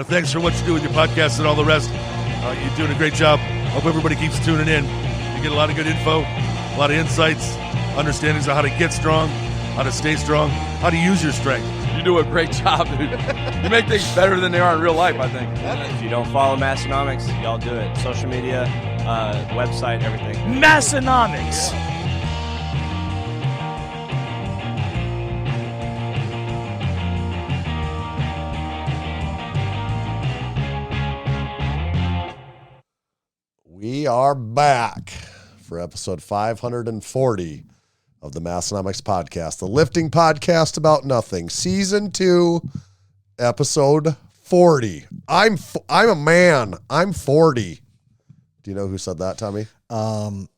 thanks for what you do with your podcast and all the rest. You're doing a great job. Hope everybody keeps tuning in. You get a lot of good info, a lot of insights, understandings of how to get strong, how to stay strong, how to use your strength. You do a great job, dude. You make things better than they are in real life, I think. If you don't follow Massenomics, y'all do it. Social media, website, everything. Massenomics. We are back for episode 540 of the Massenomics podcast, the lifting podcast about nothing, season 2, episode 40. I'm a man. I'm 40. Do you know who said that, Tommy? Was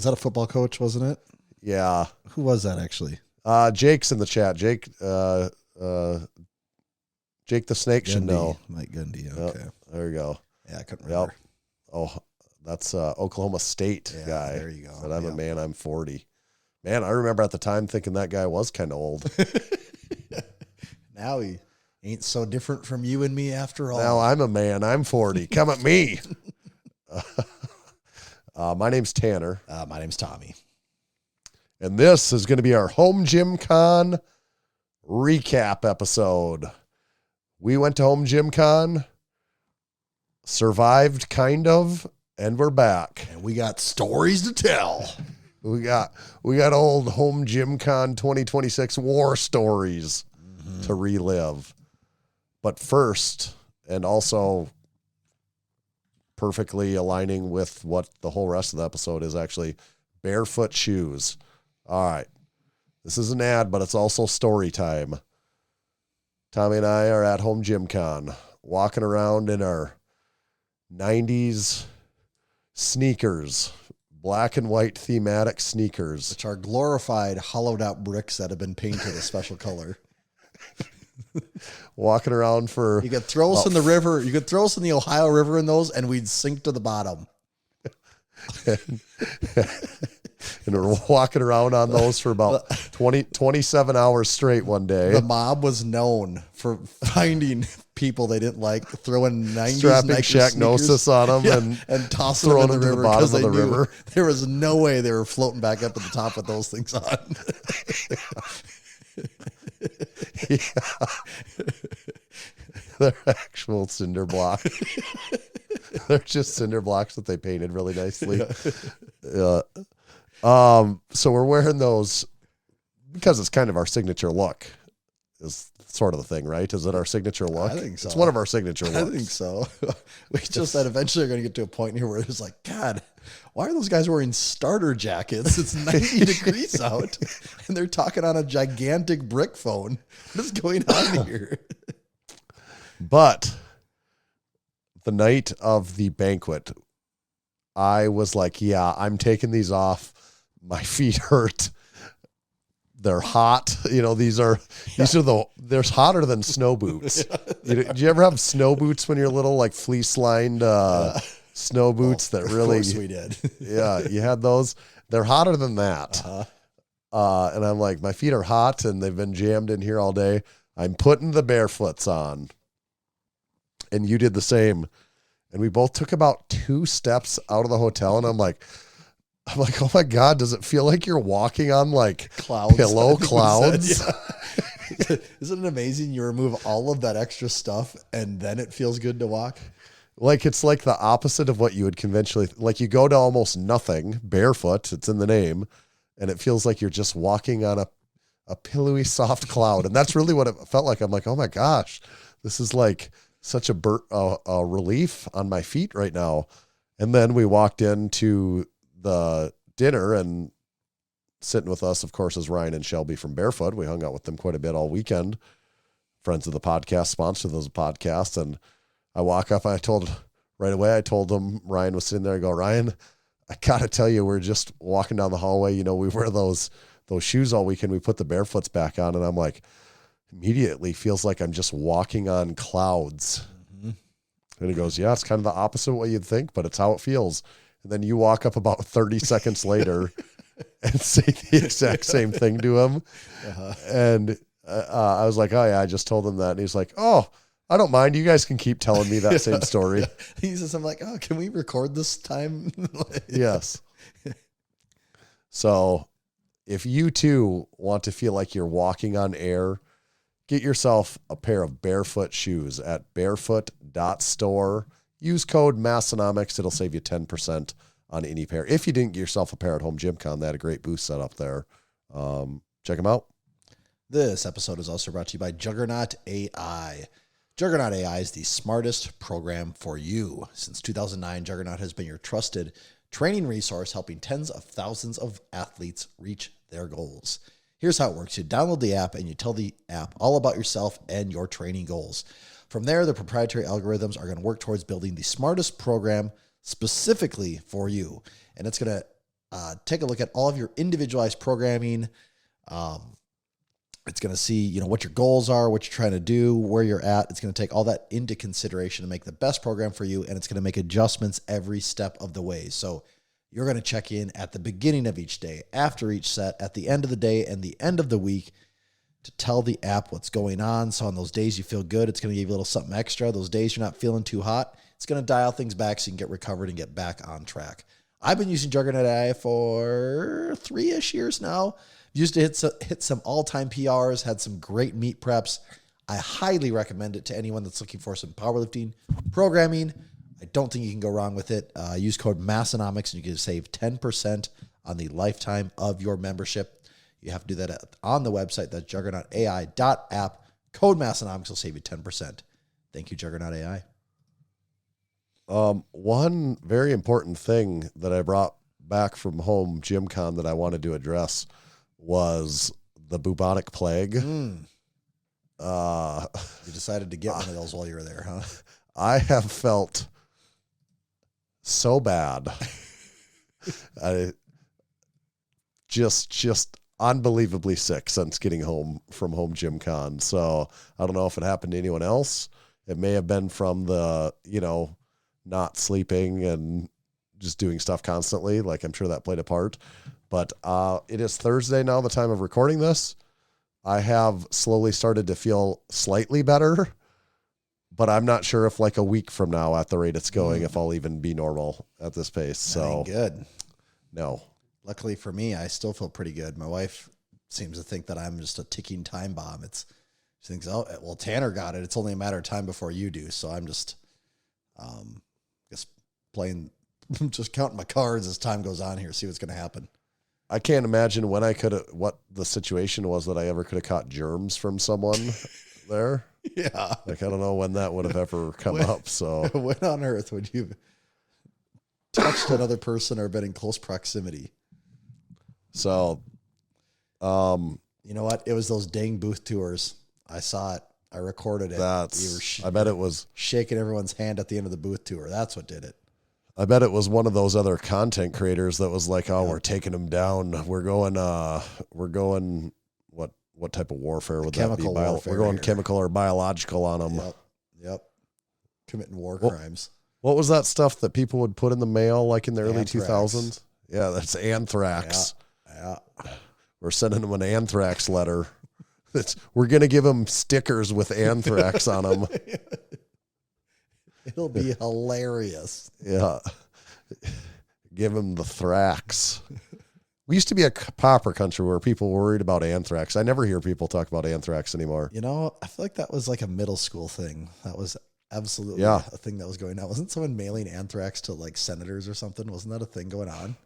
that a football coach, wasn't it? Yeah. Who was that actually? Jake's in the chat. Jake the Snake should know. Mike Gundy. Okay. Yep, there you go. Yeah, I couldn't remember. Yep. Oh, that's Oklahoma State guy. There you go. Said, I'm a man. I'm 40. Man, I remember at the time thinking that guy was kind of old. Now he ain't so different from you and me after all. Now I'm a man. I'm 40. Come at me. My name's Tanner. My name's Tommy. And this is going to be our Home Gym Con recap episode. We went to Home Gym Con, survived kind of, and we're back. And we got stories to tell. We got old Home Gym Con 2026 war stories to relive. But first, and also perfectly aligning with what the whole rest of the episode is, actually barefoot shoes. All right. This is an ad, but it's also story time. Tommy and I are at Home Gym Con, walking around in our 90s sneakers, black and white thematic sneakers. Which are glorified, hollowed out bricks that have been painted a special color. Walking around for... You could throw us in the river. You could throw us in the Ohio River in those, and we'd sink to the bottom. And we're walking around on those for about 27 hours straight one day. The mob was known for finding people they didn't like, throwing 90s strapping Nike Shacknosis on them and tossing them in the river bottom because of they the knew river. there was no way they were floating back up at the top with those things on. They're actual cinder blocks. They're just cinder blocks that they painted really nicely. So we're wearing those because it's kind of our signature look, is sort of the thing, right? Is it our signature look? I think so. It's one of our signature looks. I think so. We just said eventually are going to get to a point here where it's like, God, why are those guys wearing starter jackets? It's 90 degrees out and they're talking on a gigantic brick phone. What is going on here? But the night of the banquet, I was like, yeah, I'm taking these off. My feet hurt. They're hot. They're hotter than snow boots. Did you ever have snow boots when you're little, like fleece lined snow boots that really, of course we did. Yeah, you had those. They're hotter than that. And I'm like, my feet are hot and they've been jammed in here all day. I'm putting the barefoots on. And you did the same. And we both took about 2 steps out of the hotel. And I'm like, oh my God, does it feel like you're walking on like clouds, pillow clouds? Isn't it amazing? You remove all of that extra stuff and then it feels good to walk. Like, it's like the opposite of what you would conventionally, like you go to almost nothing barefoot. It's in the name. And it feels like you're just walking on a pillowy, soft cloud. And that's really what it felt like. I'm like, oh my gosh, this is like such a relief on my feet right now. And then we walked into the dinner, and sitting with us, of course, is Ryan and Shelby from Barefoot. We hung out with them quite a bit all weekend. Friends of the podcast, sponsors of the podcast. And I walk up and I told them, Ryan was sitting there. I go, Ryan, I got to tell you, we're just walking down the hallway. We wear those shoes all weekend. We put the barefoots back on, and I'm like, immediately feels like I'm just walking on clouds. Mm-hmm. And he goes, yeah, it's kind of the opposite of what you'd think, but it's how it feels. And then you walk up about 30 seconds later and say the exact same thing to him. And I was like, oh yeah, I just told him that. And he's like, oh, I don't mind. You guys can keep telling me that same story. Yeah. He says, I'm like, oh, can we record this time? Yes. So if you too want to feel like you're walking on air, get yourself a pair of barefoot shoes at barefoot.store. Use code Massenomics. It'll save you 10% on any pair. If you didn't get yourself a pair at home GymCon, they had a great booth set up there. Check them out. This episode is also brought to you by Juggernaut AI. Juggernaut AI is the smartest program for you. Since 2009, Juggernaut has been your trusted training resource, helping tens of thousands of athletes reach their goals. Here's how it works. You download the app and you tell the app all about yourself and your training goals. From there, the proprietary algorithms are going to work towards building the smartest program specifically for you. And it's going to take a look at all of your individualized programming. It's going to see, what your goals are, what you're trying to do, where you're at. It's going to take all that into consideration to make the best program for you, and it's going to make adjustments every step of the way. So you're going to check in at the beginning of each day, after each set, at the end of the day, and the end of the week to tell the app what's going on. So on those days you feel good, it's going to give you a little something extra. Those days you're not feeling too hot, it's going to dial things back so you can get recovered and get back on track. I've been using Juggernaut AI for 3-ish years now. Used to hit some all-time PRs, had some great meet preps. I highly recommend it to anyone that's looking for some powerlifting programming. I don't think you can go wrong with it. Use code Massenomics and you can save 10% on the lifetime of your membership. You have to do that on the website. That's juggernautai.app. Code Massenomics will save you 10%. Thank you, Juggernaut AI. One very important thing that I brought back from home GymCon that I wanted to address was the bubonic plague. You decided to get one of those while you were there, huh? I have felt so bad. I just unbelievably sick since getting home from home GymCon. So I don't know if it happened to anyone else. It may have been from the, not sleeping and just doing stuff constantly. Like, I'm sure that played a part. But it is Thursday now, the time of recording this. I have slowly started to feel slightly better, but I'm not sure if like a week from now at the rate it's going, if I'll even be normal at this pace. So ain't good. No. Luckily for me, I still feel pretty good. My wife seems to think that I'm just a ticking time bomb. She thinks, oh, well, Tanner got it. It's only a matter of time before you do. So I'm just playing, just counting my cards as time goes on here, see what's going to happen. I can't imagine what the situation was that I ever could have caught germs from someone there. Yeah. Like, I don't know when that would have ever come up. So when on earth would you touched another person or been in close proximity? So, you know what? It was those dang booth tours. I saw it. I recorded it. I bet it was shaking everyone's hand at the end of the booth tour. That's what did it. I bet it was one of those other content creators that was like, oh, we're taking them down. We're going, what type of warfare would that be? We're going chemical or biological on them. Yep. Committing war crimes. What was that stuff that people would put in the mail like in the early Anthrax. 2000s? Yeah, that's anthrax. Yeah. We're sending them an anthrax letter. We're going to give them stickers with anthrax on them. It'll be hilarious. Yeah. Give them the thrax. We used to be a pauper country where people were worried about anthrax. I never hear people talk about anthrax anymore. I feel like that was like a middle school thing. That was absolutely a thing that was going on. Wasn't someone mailing anthrax to like senators or something? Wasn't that a thing going on?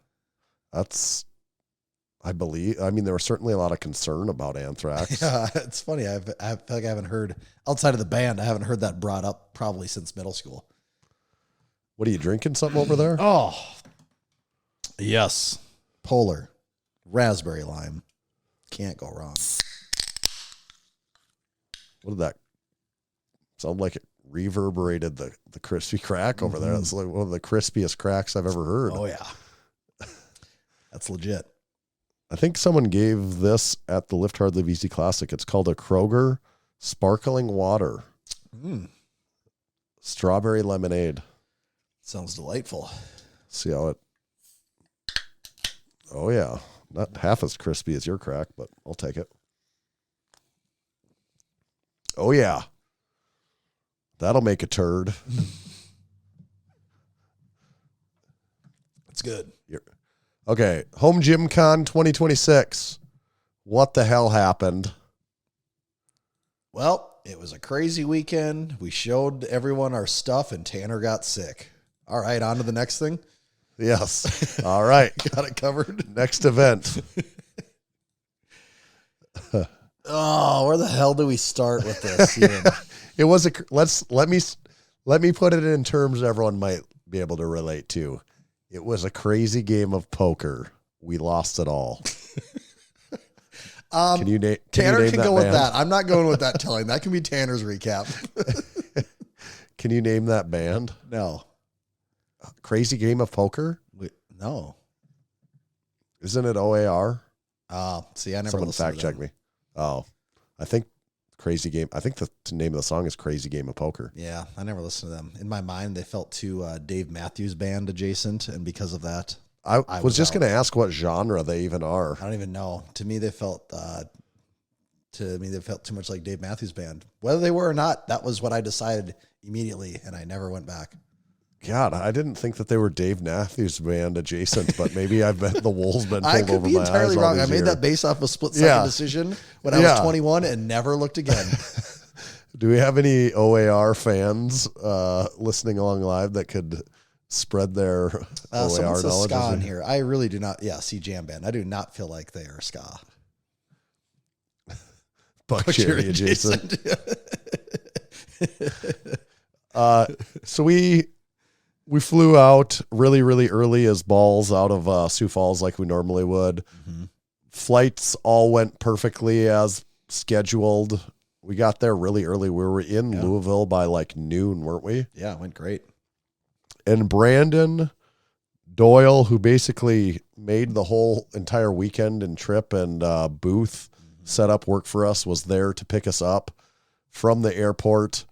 I believe. I mean, there was certainly a lot of concern about anthrax. Yeah, it's funny. I feel like I haven't heard, outside of the band, I haven't heard that brought up probably since middle school. What are you drinking? Something over there? Oh, yes. Polar. Raspberry lime. Can't go wrong. What did that sound like? It reverberated the crispy crack over there. It's like one of the crispiest cracks I've ever heard. Oh, yeah. That's legit. I think someone gave this at the Lift Hard Live Easy Classic. It's called a Kroger Sparkling Water. Strawberry lemonade. Sounds delightful. See how it... Oh, yeah. Not half as crispy as your crack, but I'll take it. Oh, yeah. That'll make a turd. It's good. Okay, Home Gym Con 2026. What the hell happened? Well, it was a crazy weekend. We showed everyone our stuff, and Tanner got sick. All right, on to the next thing. Yes. All right. Got it covered. Next event. Oh, where the hell do we start with this? Ian? It was let me put it in terms everyone might be able to relate to. It was a crazy game of poker. We lost it all. Can you name Tanner can that go with band? that. I'm not going with that telling. That can be Tanner's recap. Can you name that band? No. Crazy Game of Poker? No. Isn't it OAR? See, I never Someone listened fact to check them. me. Oh, I think Crazy Game. I think the name of the song is Crazy Game of Poker. Yeah, I never listened to them. In my mind, they felt too Dave Matthews Band adjacent, and because of that, I was just going to ask what genre they even are. I don't even know. To me, they felt too much like Dave Matthews Band. Whether they were or not, that was what I decided immediately, and I never went back. God, I didn't think that they were Dave Matthews Band adjacent, but maybe I've been the wool's been pulled I over could be my eyes. entirely all wrong. I these made years. that based off a split-second decision when I was 21 and never looked again. Do we have any OAR fans listening along live that could spread their OAR Someone says knowledge? ska in here. I really do not. Yeah, see Jam Band. I do not feel like they are ska. Buck Cherry adjacent. So we flew out really, really early as balls out of Sioux Falls like we normally would. Mm-hmm. Flights all went perfectly as scheduled. We got there really early. We were in Louisville by like noon, weren't we? Yeah, it went great. And Brandon Doyle, who basically made the whole entire weekend and trip and booth set up work for us, was there to pick us up from the airport.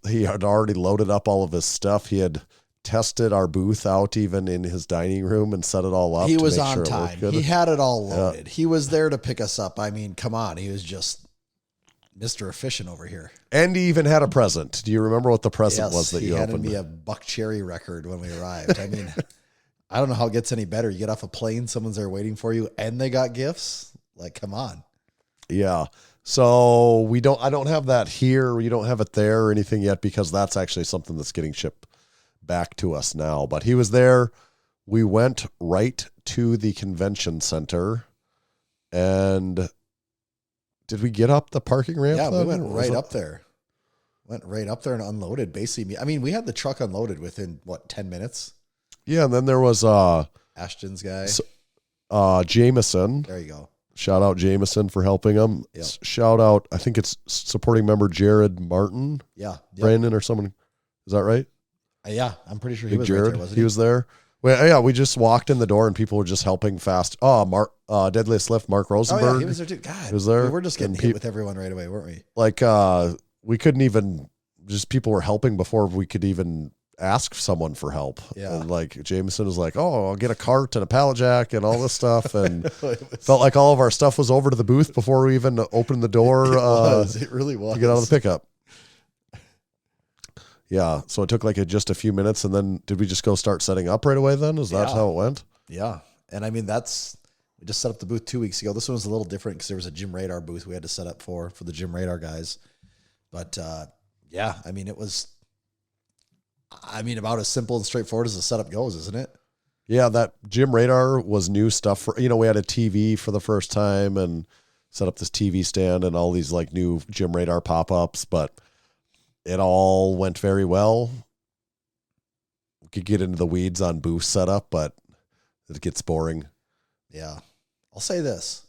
He had already loaded up all of his stuff. He had tested our booth out even in his dining room and set it all up. He to was make on sure it time. worked good. He had it all loaded. He was there to pick us up. I mean, come on. He was just Mr. Efficient over here. And he even had a present. Do you remember what the present was that you he opened? handed me a Buck Cherry record when we arrived. I mean, I don't know how it gets any better. You get off a plane, someone's there waiting for you, and they got gifts. Like, come on. Yeah. So I don't have that here. You don't have it there or anything yet because that's actually something that's getting shipped back to us now. But he was there. We went right to the convention center. And did we get up the parking ramp? Yeah, we then? went Or was right it- up there. Went right up there and unloaded. Basically, I mean, we had the truck unloaded within, 10 minutes? Yeah, and then there was Ashton's guy. Jameson. There you go. Shout out Jameson for helping him. Yep. Shout out, I think it's supporting member Jared Martin, Yeah. Yep. Brandon or someone. Is that right? Yeah, I'm pretty sure he Big was Jared. right there, wasn't he? He was there. Well, yeah, we just walked in the door and people were just helping fast. Oh, Deadliest Lift, Mark Rosenberg. Oh, yeah, he was there too. God, He was there. we were just getting And hit with everyone right away, weren't we? Like, we couldn't even, just people were helping before we could even ask someone for help. Yeah. And like Jameson was like, oh, I'll get a cart and a pallet jack and all this stuff. And felt like all of our stuff was over to the booth before we even opened the door. It really was. To get out of the pickup. Yeah. So it took like just a few minutes. And then did we just go start setting up right away then? Is that Yeah. how it went? Yeah. And I mean, we just set up the booth 2 weeks ago. This one was a little different because there was a Gym Radar booth we had to set up for the Gym Radar guys. But yeah, I mean, about as simple and straightforward as the setup goes, isn't it? Yeah, that Gym Radar was new stuff for, we had a TV for the first time and set up this TV stand and all these like new Gym Radar pop-ups, but it all went very well. We could get into the weeds on booth setup, but it gets boring. Yeah. I'll say this.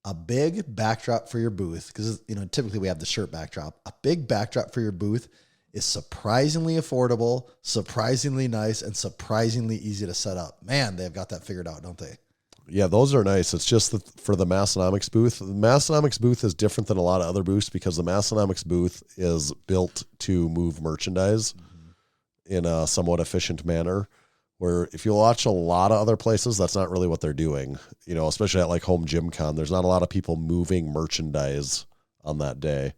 A big backdrop for your booth, because typically we have the shirt backdrop. A big backdrop for your booth is surprisingly affordable, surprisingly nice, and surprisingly easy to set up. Man, they've got that figured out, don't they? Yeah, those are nice. It's just that for the Massenomics booth. The Massenomics booth is different than a lot of other booths because the Massenomics booth is built to move merchandise in a somewhat efficient manner. Where if you watch a lot of other places, that's not really what they're doing. Especially at like Home Gym Con, there's not a lot of people moving merchandise on that day.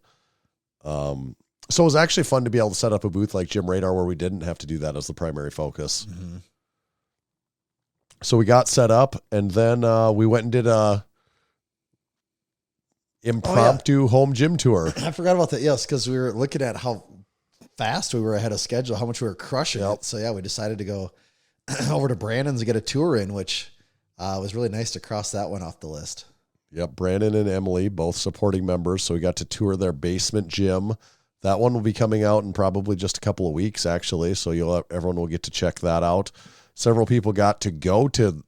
So it was actually fun to be able to set up a booth like Gym Radar where we didn't have to do that as the primary focus. Mm-hmm. So we got set up, and then we went and did a impromptu home gym tour. I forgot about that. Yes, because we were looking at how fast we were ahead of schedule, how much we were crushing it. So yeah, we decided to go over to Brandon's and get a tour in, which was really nice to cross that one off the list. Yep, Brandon and Emily, both supporting members. So we got to tour their basement gym. That one will be coming out in probably just a couple of weeks, actually. So everyone will get to check that out. Several people got to go to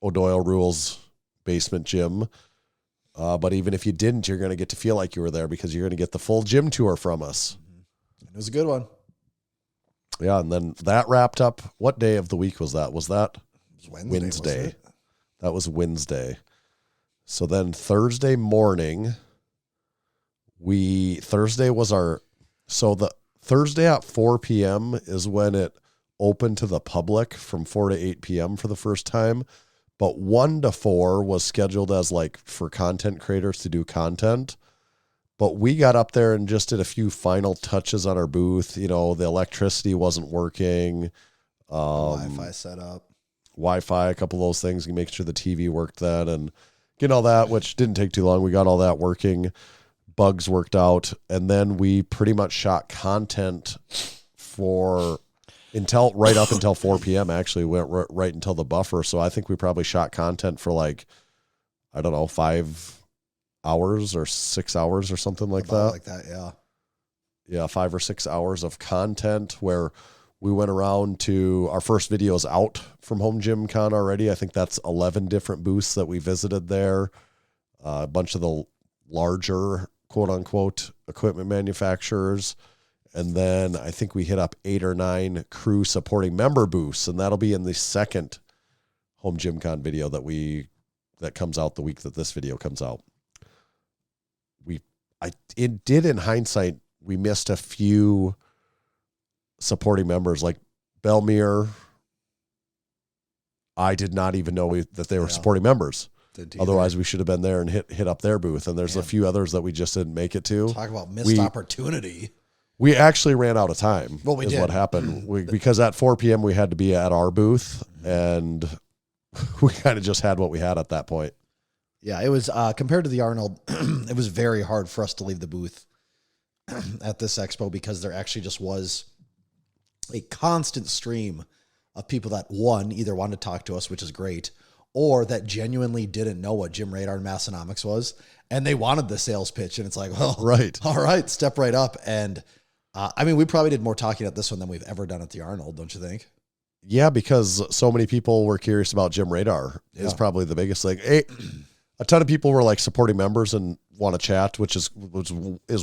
O'Doyle Rule's basement gym. But even if you didn't, you're going to get to feel like you were there because you're going to get the full gym tour from us. It was a good one. Yeah, and then that wrapped up. What day of the week was that? Was that Wednesday? Wasn't it? That was Wednesday. So then Thursday morning, Thursday at 4 p.m. is when it opened to the public from 4 to 8 p.m. for the first time. But 1 to 4 was scheduled as like for content creators to do content. But we got up there and just did a few final touches on our booth. You know, the electricity wasn't working. Wi-Fi set up. Wi-Fi, a couple of those things. You make sure the TV worked then and getting all that, which didn't take too long. We got all that working. Bugs worked out. And then we pretty much shot content right up until 4 p.m. Actually went right until the buffer. So I think we probably shot content for 5 hours or 6 hours or something like that. Like that, yeah. Yeah, 5 or 6 hours of content where we went around to our first videos out from Home Gym Con already. I think that's 11 different booths that we visited there. A bunch of the larger quote unquote equipment manufacturers. And then I think we hit up 8 or 9 crew supporting member booths, and that'll be in the second Home Gym Con video that comes out the week that this video comes out. In hindsight, we missed a few supporting members like Belmere. I did not even know that they were supporting members. Otherwise, we should have been there and hit up their booth. And there's a few others that we just didn't make it to. Talk about missed opportunity. We actually ran out of time. Well, we did. What happened. Because at 4 p.m. we had to be at our booth, and we kind of just had what we had at that point. Yeah, it was compared to the Arnold, it was very hard for us to leave the booth at this expo because there actually just was a constant stream of people that, one, either wanted to talk to us, which is great, or that genuinely didn't know what Gym Radar and Massenomics was, and they wanted the sales pitch, and it's like, well, right, all right, step right up. And we probably did more talking at this one than we've ever done at the Arnold, don't you think? Yeah, because so many people were curious about Gym Radar is probably the biggest thing. A ton of people were like supporting members and want to chat, which is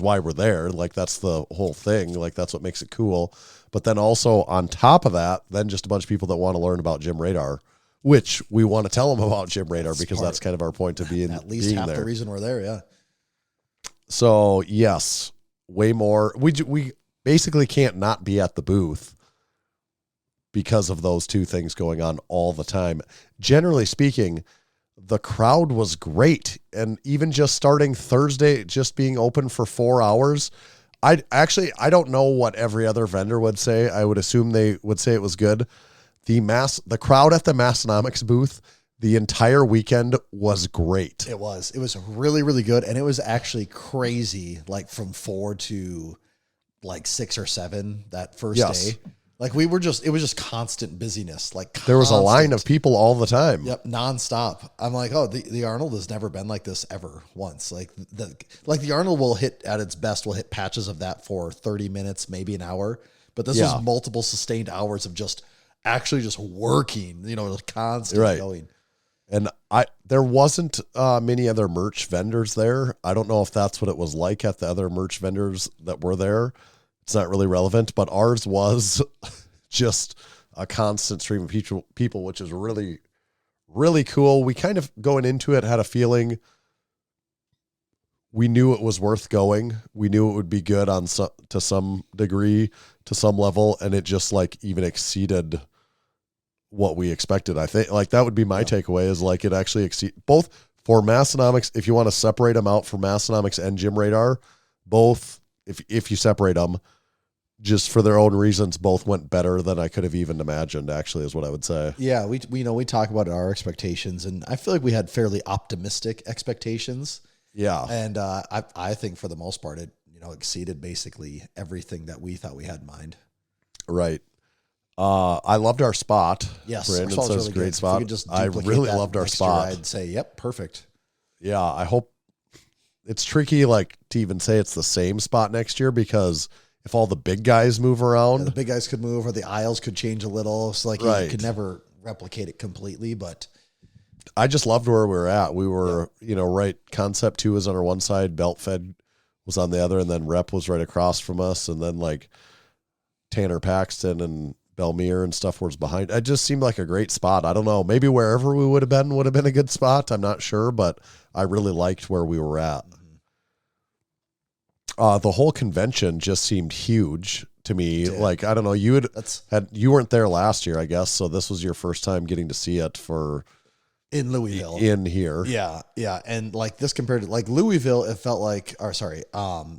why we're there. Like that's the whole thing. Like that's what makes it cool. But then also on top of that, then just a bunch of people that want to learn about Gym Radar, which we want to tell them about Gym Radar because that's kind of our point of being at least half there. The reason we're there. Yeah. So yes, way more. We basically can't not be at the booth because of those two things going on all the time. Generally speaking, the crowd was great. And even just starting Thursday, just being open for 4 hours, I don't know what every other vendor would say. I would assume they would say it was good. The crowd at the Massenomics booth the entire weekend was great. It was really, really good. And it was actually crazy, like from 4 to like 6 or 7 that first day. Like it was just constant busyness. Like there was a line of people all the time. Yep. Nonstop. I'm like, oh, the Arnold has never been like this ever once. Like the Arnold will hit at its best. Will hit patches of that for 30 minutes, maybe an hour. But this was multiple sustained hours of just actually just working, constantly going. And there wasn't many other merch vendors there. I don't know if that's what it was like at the other merch vendors that were there. It's not really relevant, but ours was just a constant stream of people, which is really, really cool. We kind of going into it had a feeling we knew it was worth going. We knew it would be good to some degree, to some level, and it just like even exceeded what we expected. I think like that would be my takeaway is like it actually exceeded both for Massenomics. If you want to separate them out for Massenomics and Gym Radar, both if you separate them, just for their own reasons, both went better than I could have even imagined, actually, is what I would say. Yeah, we talk about our expectations, and I feel like we had fairly optimistic expectations. Yeah. And I think for the most part, it exceeded basically everything that we thought we had in mind. Right. I loved our spot. Yes, Brandon our spot was says really great good. spot. If we could just I duplicate really that loved our next year, spot. I'd say, yep, perfect. Yeah, I hope it's tricky, like to even say it's the same spot next year, because if all the big guys move around, The big guys could move, or the aisles could change a little. So like you Right. could never replicate it completely, but I just loved where we were at. We were, right. Concept 2 was on our one side, Belt Fed was on the other, and then Rep was right across from us, and then like Tanner Paxton and Belmere and stuff was behind. It just seemed like a great spot. I don't know. Maybe wherever we would have been a good spot. I'm not sure, but I really liked where we were at. The whole convention just seemed huge to me. Did. Like, I don't know, you weren't there last year, I guess. So this was your first time getting to see it in Louisville. in here. Yeah, yeah. And like this compared to like Louisville, it felt like,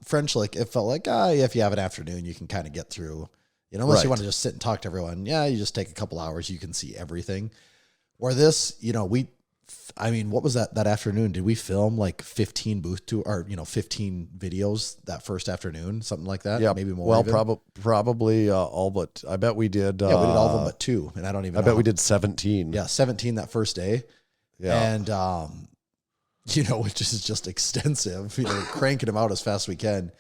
French Lick, it felt like, if you have an afternoon, you can kind of get through, unless you Right. want to just sit and talk to everyone. Yeah, you just take a couple hours, you can see everything. Where this, what was that afternoon? Did we film like 15 booth tour or 15 videos that first afternoon, something like that? Yeah, maybe more. Well, even? probably all but I bet we did. Yeah, we did all of them but 2, and I don't even. I bet we did 17. Yeah, 17 that first day. Yeah, And which is just extensive. Cranking them out as fast as we can,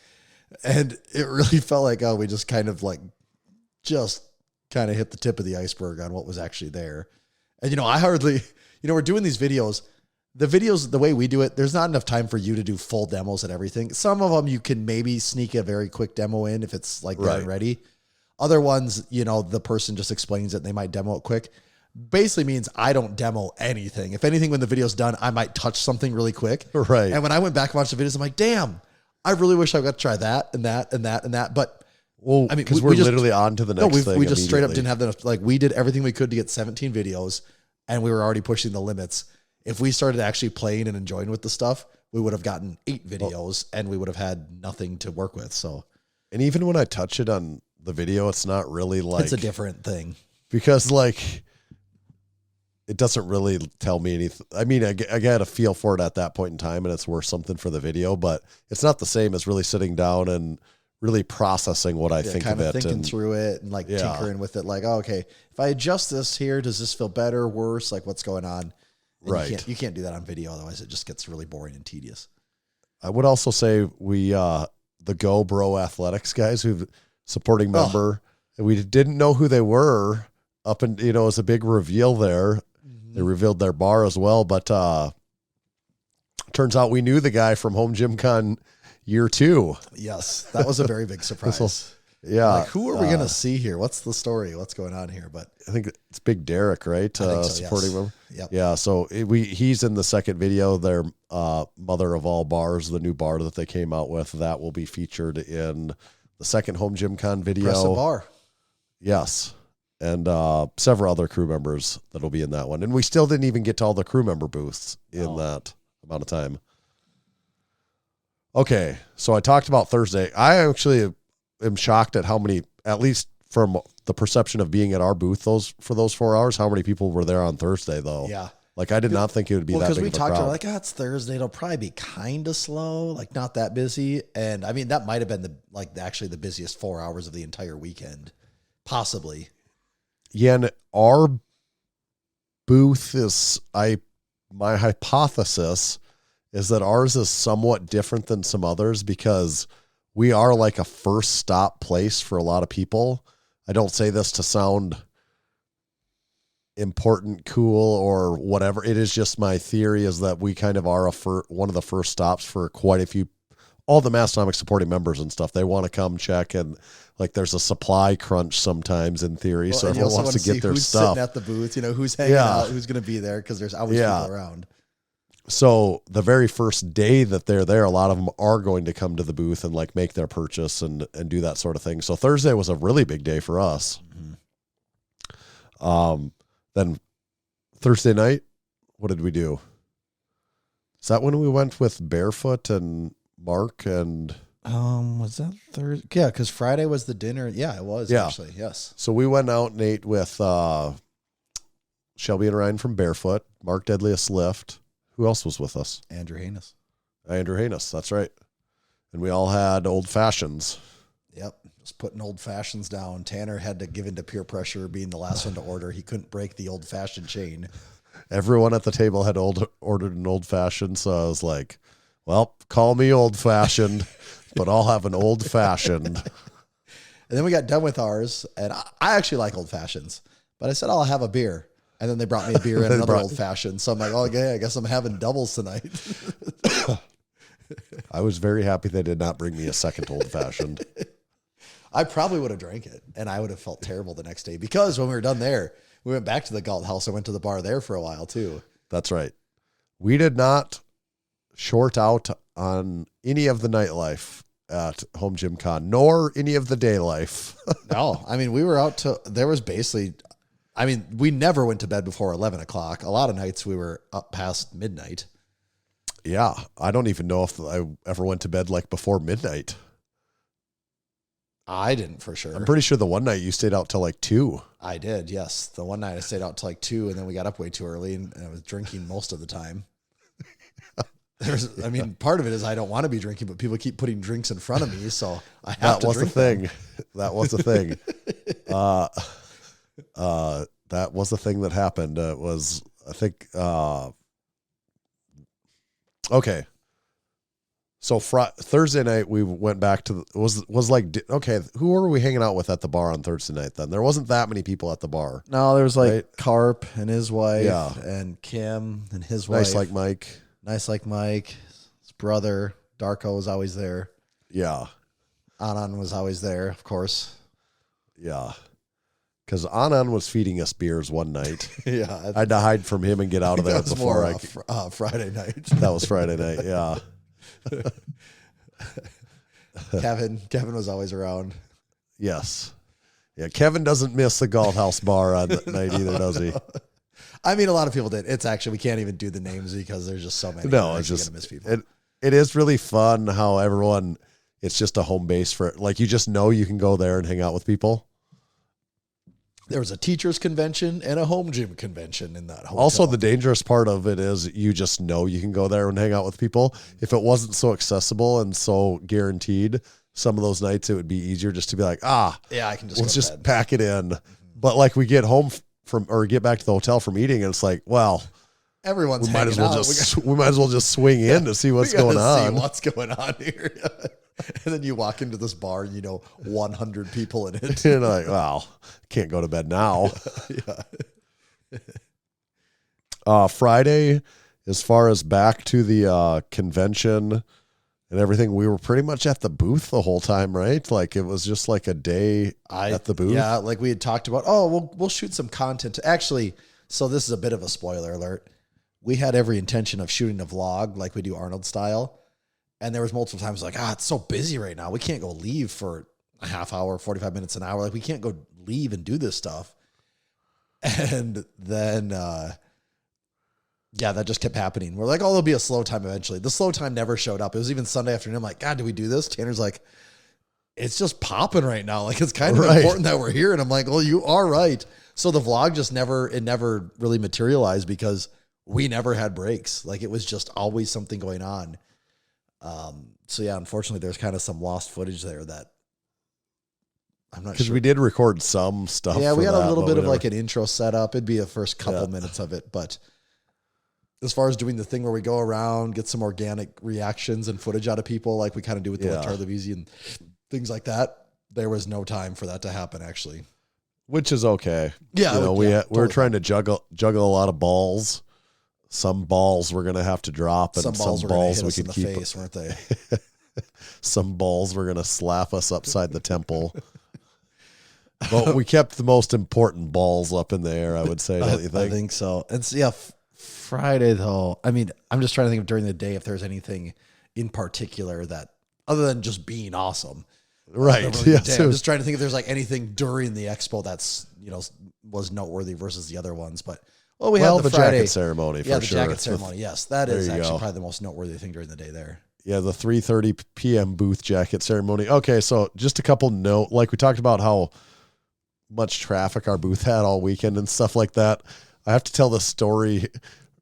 and it really felt like we just kind of hit the tip of the iceberg on what was actually there. And I hardly. We're doing these videos. The way we do it, there's not enough time for you to do full demos and everything. Some of them you can maybe sneak a very quick demo in if it's like done ready. Other ones, the person just explains it and they might demo it quick. Basically means I don't demo anything. If anything, when the video's done, I might touch something really quick. Right. And when I went back and watched the videos, I'm like, damn, I really wish I got to try that and that and that and that. But because we're literally on to the next thing. We just straight up didn't have enough. Like we did everything we could to get 17 videos. And we were already pushing the limits. If we started actually playing and enjoying with the stuff, we would have gotten 8 videos and we would have had nothing to work with. So, and even when I touch it on the video, it's not really like it's a different thing because like it doesn't really tell me anything. I mean, I got a feel for it at that point in time, and it's worth something for the video, but it's not the same as really sitting down and really processing what I think of it, thinking through it and tinkering with it. Like, okay, if I adjust this here, does this feel better, worse? Like what's going on? And right. You can't do that on video. Otherwise it just gets really boring and tedious. I would also say we, the Go Bro Athletics guys who've supporting member, and we didn't know who they were up and, it was a big reveal there. Mm-hmm. They revealed their bar as well, but, turns out we knew the guy from Home Gym Con year 2. Yes, that was a very big surprise. Yeah. Like, who are we going to see here? What's the story? What's going on here? But I think it's Big Derek, right? I think so, supporting yes. him. Yep. Yeah. So he's in the second video. Their Mother of All Bars, the new bar that they came out with, that will be featured in the second Home Gym Con video. Impressive bar. Yes. And several other crew members that'll be in that one. And we still didn't even get to all the crew member booths in that amount of time. Okay, so I talked about Thursday. I actually am shocked at how many, at least from the perception of being at our booth for those 4 hours, how many people were there on Thursday, though. Yeah. Like, I did not think it would be that big of a crowd. Because we talked about it's Thursday. It'll probably be kind of slow, like not that busy. And I mean, that might have been actually the busiest 4 hours of the entire weekend, possibly. Yeah, and our booth is, my hypothesis is that ours is somewhat different than some others because we are like a first stop place for a lot of people. I don't say this to sound important, cool, or whatever. It is just my theory is that we kind of are one of the first stops for quite a few, all the Massenomics supporting members and stuff. They want to come check, and like there's a supply crunch sometimes in theory. So everyone wants to get their who's stuff. Sitting at the booth, who's hanging out, who's going to be there because there's always people around. So the very first day that they're there, a lot of them are going to come to the booth and like make their purchase and do that sort of thing. So Thursday was a really big day for us. Mm-hmm. Then Thursday night, what did we do? Is that when we went with Barefoot and Mark and Was that Thursday? Yeah, because Friday was the dinner. Yeah, it was actually. Yes. So we went out and ate with Shelby and Ryan from Barefoot, Mark Deadliest Lift. Who else was with us? Andrew Hanus. Andrew Hanus, that's right. And we all had old fashions. Yep. Just putting old fashions down. Tanner had to give into peer pressure, being the last one to order. He couldn't break the old fashioned chain. Everyone at the table had ordered an old fashioned, so I was like, well, call me old fashioned, but I'll have an old fashioned. And then we got done with ours, and I actually like old fashions, but I said, I'll have a beer. And then they brought me a beer and another old fashioned. So I'm like, oh, okay, I guess I'm having doubles tonight. I was very happy they did not bring me a second old fashioned. I probably would have drank it, and I would have felt terrible the next day, because when we were done there, we went back to the Galt House. I went to the bar there for a while too. That's right. We did not short out on any of the nightlife at Home Gym Con, nor any of the day life. No, I mean, we were out to, there was basically, I mean, we never went to bed before 11 o'clock. A lot of nights we were up past midnight. Yeah. I don't even know if I ever went to bed like before midnight. I didn't, for sure. I'm pretty sure the one night you stayed out till like 2. I did, yes. The one night I stayed out till like 2, and then we got up way too early, and I was drinking most of the time. I mean, part of it is I don't want to be drinking, but people keep putting drinks in front of me, so I have to drink them. That was the thing. That was the thing that happened. It was, I think, okay. So Thursday night we went back to was like, okay, who were we hanging out with at the bar on Thursday night then? There wasn't that many people at the bar. No, there was like right? Carp and his wife, Yeah. and Kim and his wife. Nice like Mike. Nice like Mike, his brother. Darko was always there. Yeah. Anand was always there, of course. Yeah. Because Anand was feeding us beers one night. Yeah. I had to hide from him and get out of there That was before more, Friday night. That was Friday night, yeah. Kevin was always around. Yes. Yeah, Kevin doesn't miss the Galt House bar on that night either, does he? I mean, a lot of people did. It's actually, we can't even do the names because there's just so many. No, it's just, miss people. It is really fun how everyone, it's just a home base for, like, you just know you can go there and hang out with people. There was a teachers convention and a home gym convention in that hotel. Also, the dangerous part of it is you just know you can go there and hang out with people. If it wasn't so accessible and so guaranteed, some of those nights it would be easier just to be like, yeah, I can just let's just pack it in. But like we get home or get back to the hotel from eating, and it's like, well, everyone's we might as well just swing in to see what's going on. See what's going on here. And then you walk into this bar and 100 people in it. You're like, well, can't go to bed now. Yeah. Friday, as far as back to the convention and everything, we were pretty much at the booth the whole time, right? Like it was just like a day at the booth. Yeah, like we had talked about, we'll shoot some content. Actually, so this is a bit of a spoiler alert. We had every intention of shooting a vlog like we do Arnold style. And there was multiple times like, it's so busy right now. We can't go leave for a half hour, 45 minutes, an hour. Like we can't go leave and do this stuff. And then, that just kept happening. We're like, there'll be a slow time eventually. The slow time never showed up. It was even Sunday afternoon. I'm like, God, do we do this? Tanner's like, it's just popping right now. Like it's kind of important that we're here. And I'm like, well, you are right. So the vlog just never really materialized because we never had breaks. Like it was just always something going on. So yeah, unfortunately there's kind of some lost footage there that I'm not sure. Because we did record some stuff. Yeah, we got a little bit of like an intro set up. It'd be a first couple minutes of it. But as far as doing the thing where we go around, get some organic reactions and footage out of people like we kind of do with the Charlie Veazey and things like that, there was no time for that to happen actually. Which is okay. Yeah. We were trying to juggle a lot of balls. Some balls we're going to have to drop, and some balls we could keep. Face, weren't they? Some balls were going to slap us upside the temple. But we kept the most important balls up in the air, I would say, don't you think? I think so. And so, Friday, though, I mean, I'm just trying to think of during the day if there's anything in particular that, other than just being awesome. Right. I'm just trying to think if there's like anything during the expo that's, was noteworthy versus the other ones. But we had the Friday jacket ceremony for sure. Yeah, the jacket ceremony. Yes, that is actually probably the most noteworthy thing during the day there. Yeah, the 3:30 p.m. booth jacket ceremony. Okay, so just a couple note, like we talked about how much traffic our booth had all weekend and stuff like that. I have to tell the story.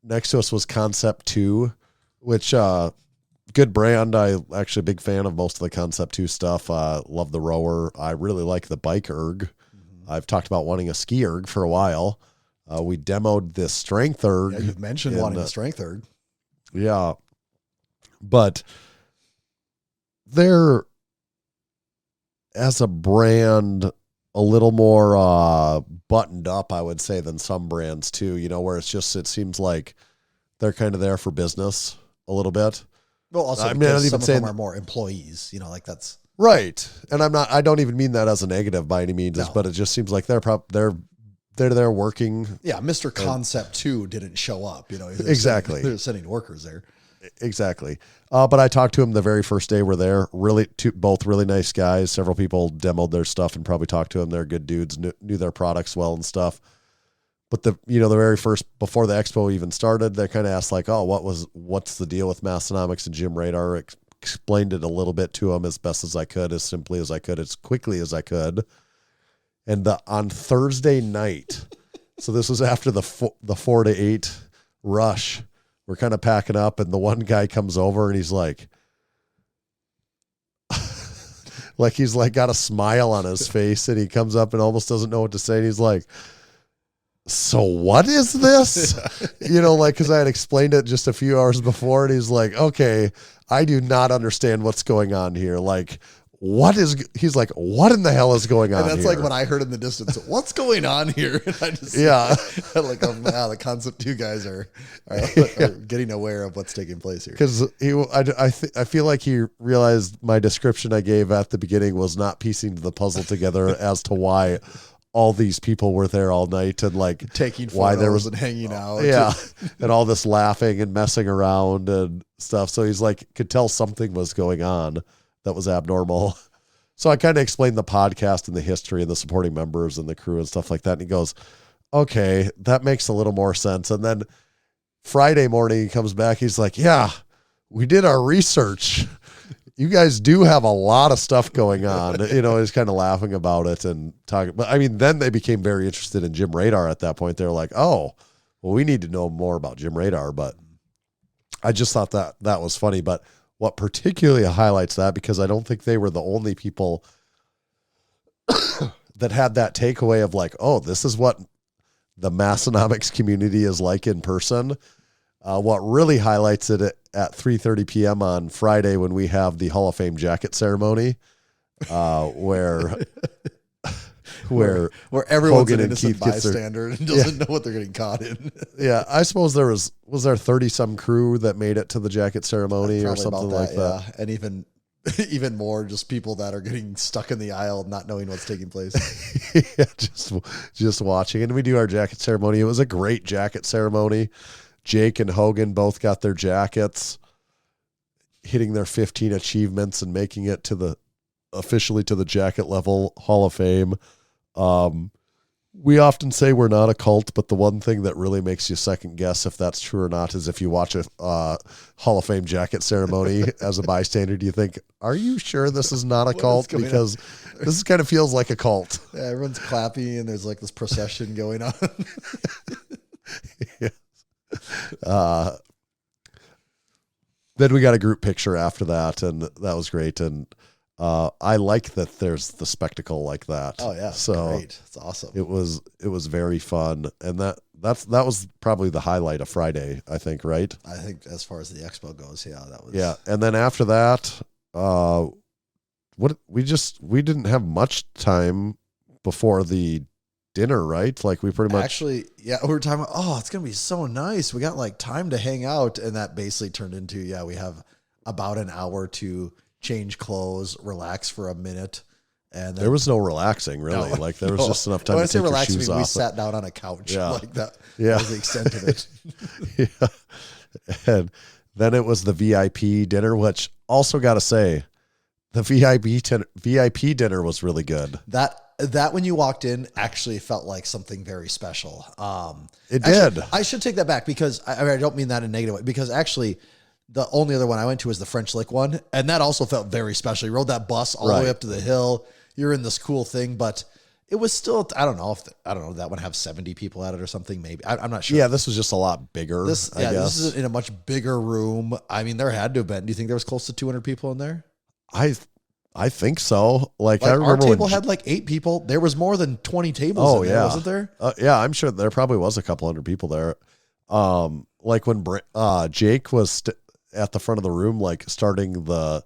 Next to us was Concept 2, which good brand. I actually a big fan of most of the Concept 2 stuff. Love the rower. I really like the bike erg. I've talked about wanting a ski erg for a while. We demoed the strength erg. Yeah, you've mentioned wanting a strength erg. Yeah. But they're, as a brand, a little more buttoned up, I would say, than some brands too, where it seems like they're kind of there for business a little bit. Well, also, some of them are more employees, like that's right. And I don't even mean that as a negative by any means, but it just seems like they're there working. Yeah. Mr. Concept 2 didn't show up, Exactly. They're sending workers there. Exactly. But I talked to him the very first day we're there. Both really nice guys. Several people demoed their stuff and probably talked to them. They're good dudes, knew their products well and stuff. But the very first, before the expo even started, they kind of asked like, oh, what's the deal with Massenomics and Gym Radar? Explained it a little bit to them as best as I could, as simply as I could, as quickly as I could. And on Thursday night, so this was after the 4 to 8 rush, we're kind of packing up, and the one guy comes over and he's like he's got a smile on his face, and he comes up and almost doesn't know what to say. And he's like, so what is this? Because I had explained it just a few hours before, and he's like, okay, I do not understand what's going on here. Like, he's like, what in the hell is going on? And that's here? like what I heard in the distance. What's going on here? And I just, like, oh, wow, the Concept 2 guys are getting aware of what's taking place here. Because I feel like he realized my description I gave at the beginning was not piecing the puzzle together as to why all these people were there all night and like taking photos why there was and hanging out. Yeah. And all this laughing and messing around and stuff. So he's like, could tell something was going on that was abnormal. So I kind of explained the podcast and the history and the supporting members and the crew and stuff like that. And he goes, okay, that makes a little more sense. And then Friday morning he comes back. He's like, yeah, we did our research. You guys do have a lot of stuff going on. He's kind of laughing about it and talking. But I mean, then they became very interested in Gym Radar at that point. They're like, oh, well, we need to know more about Gym Radar. But I just thought that was funny. But what particularly highlights that, because I don't think they were the only people that had that takeaway of like, oh, this is what the Massenomics community is like in person. What really highlights it at 3:30 p.m. on Friday when we have the Hall of Fame jacket ceremony, where everyone's Hogan an and innocent Keith gets bystander and doesn't know what they're getting caught in. Yeah, I suppose was there 30 some crew that made it to the jacket ceremony or something like that. Yeah. And even more just people that are getting stuck in the aisle not knowing what's taking place. Yeah, just watching. And we do our jacket ceremony. It was a great jacket ceremony. Jake and Hogan both got their jackets, hitting their 15 achievements and making it officially to the jacket level Hall of Fame. We often say we're not a cult, but the one thing that really makes you second guess if that's true or not is if you watch a Hall of Fame jacket ceremony as a bystander, do you think, are you sure this is not a cult? Because this kind of feels like a cult. Yeah, everyone's clapping and there's like this procession going on. Yeah. Then we got a group picture after that, and that was great. And I like that there's the spectacle like that. Oh yeah, so great. It's awesome. It was very fun, and that was probably the highlight of Friday, I think, right? I think as far as the expo goes, yeah, that was. Yeah, and then after that, we didn't have much time before the dinner, right? Like we pretty much actually, yeah, we were talking about, oh, it's gonna be so nice. We got like time to hang out, and that basically turned into, yeah, we have about an hour to change clothes, relax for a minute, and then, there was no relaxing really. No, like there was just enough time to take your shoes off. We sat down on a couch, like that. Yeah, that was the extent of it. Yeah, and then it was the VIP dinner, which also got to say, the VIP dinner was really good. That when you walked in actually felt like something very special. It did. I should take that back because I don't mean that in a negative way, because actually The only other one I went to was the French Lick one, and that also felt very special. You rode that bus all the way up to the hill. You're in this cool thing, but it was still, I don't know, that one have 70 people at it or something, maybe. I'm not sure. Yeah, this was just a lot bigger, I guess. This is in a much bigger room. I mean, there had to have been. Do you think there was close to 200 people in there? I think so. Like I our remember table had like 8 people. There was more than 20 tables in there, wasn't there? Yeah, I'm sure there probably was a couple hundred people there. Like when Jake was at the front of the room, like starting the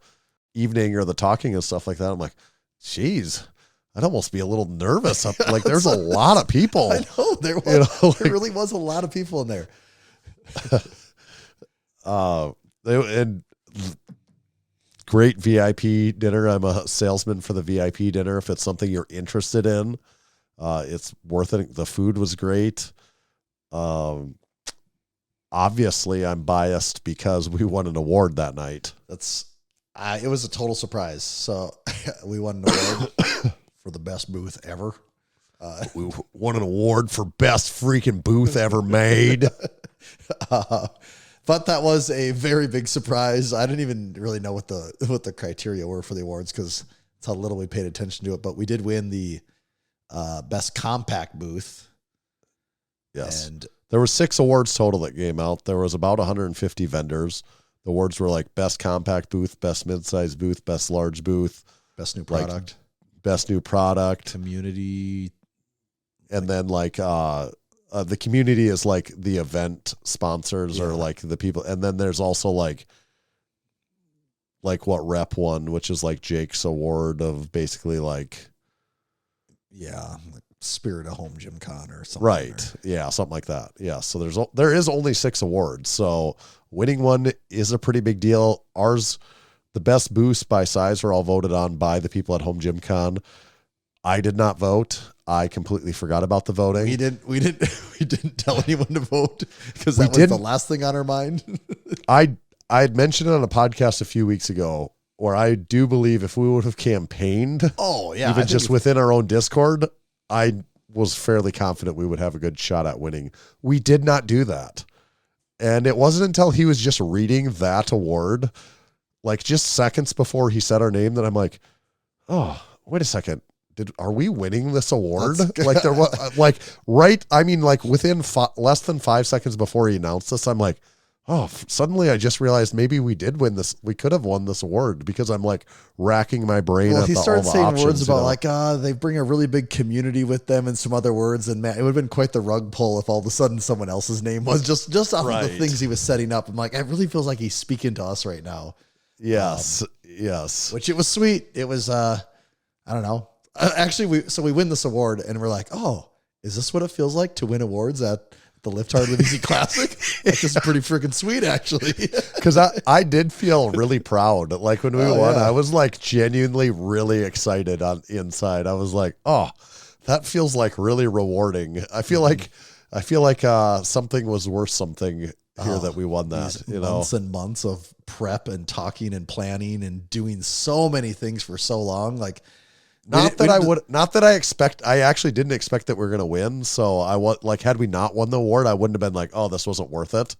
evening or the talking and stuff like that, I'm like, geez, I'd almost be a little nervous. Like there's a lot of people. I know there was. There really was a lot of people in there. And great VIP dinner. I'm a salesman for the VIP dinner. If it's something you're interested in, it's worth it. The food was great. Obviously I'm biased because we won an award that night. It was a total surprise. So we won an award for the best booth ever. We won an award for best freaking booth ever made. But that was a very big surprise. I didn't even really know what the criteria were for the awards because that's how little we paid attention to it. But we did win the best compact booth. Yes. And there were 6 awards total that came out. There was about 150 vendors. The awards were like best compact booth, best mid-size booth, best large booth, best new product, best new product, community. And then like, the community is like the event sponsors or like the people. And then there's also like what Rep won, which is like Jake's award of basically like, like Spirit of Home Gym Con or something. Right. Yeah. Something like that. Yeah. So there is only 6 awards. So winning one is a pretty big deal. Ours, the best booths by size were all voted on by the people at Home Gym Con. I did not vote. I completely forgot about the voting. We didn't tell anyone to vote because that was the last thing on our mind. I had mentioned it on a podcast a few weeks ago where I do believe if we would have campaigned, even just within our own Discord, I was fairly confident we would have a good shot at winning. We did not do that. And it wasn't until he was just reading that award, like just seconds before he said our name, that I'm like, oh, wait a second. Are we winning this award? Like there was like within less than 5 seconds before he announced this, I'm like, oh, suddenly I just realized maybe we did win this. We could have won this award because I'm like racking my brain. Well, he started saying words about like, they bring a really big community with them and some other words. And man, it would have been quite the rug pull if all of a sudden someone else's name was just off of the things he was setting up. I'm like, it really feels like he's speaking to us right now. Yes. Yes. Which it was sweet. It was, I don't know. Actually, we win this award and we're like, oh, is this what it feels like to win awards at the Lift Hard Live Easy Classic? That's just pretty freaking sweet, actually. Because I did feel really proud. Like when we won, I was like genuinely really excited on inside. I was like, oh, that feels like really rewarding. I feel like something was worth something here that we won that. Months and months of prep and talking and planning and doing so many things for so long. Like, I actually didn't expect that we were going to win. So had we not won the award, I wouldn't have been like, oh, this wasn't worth it.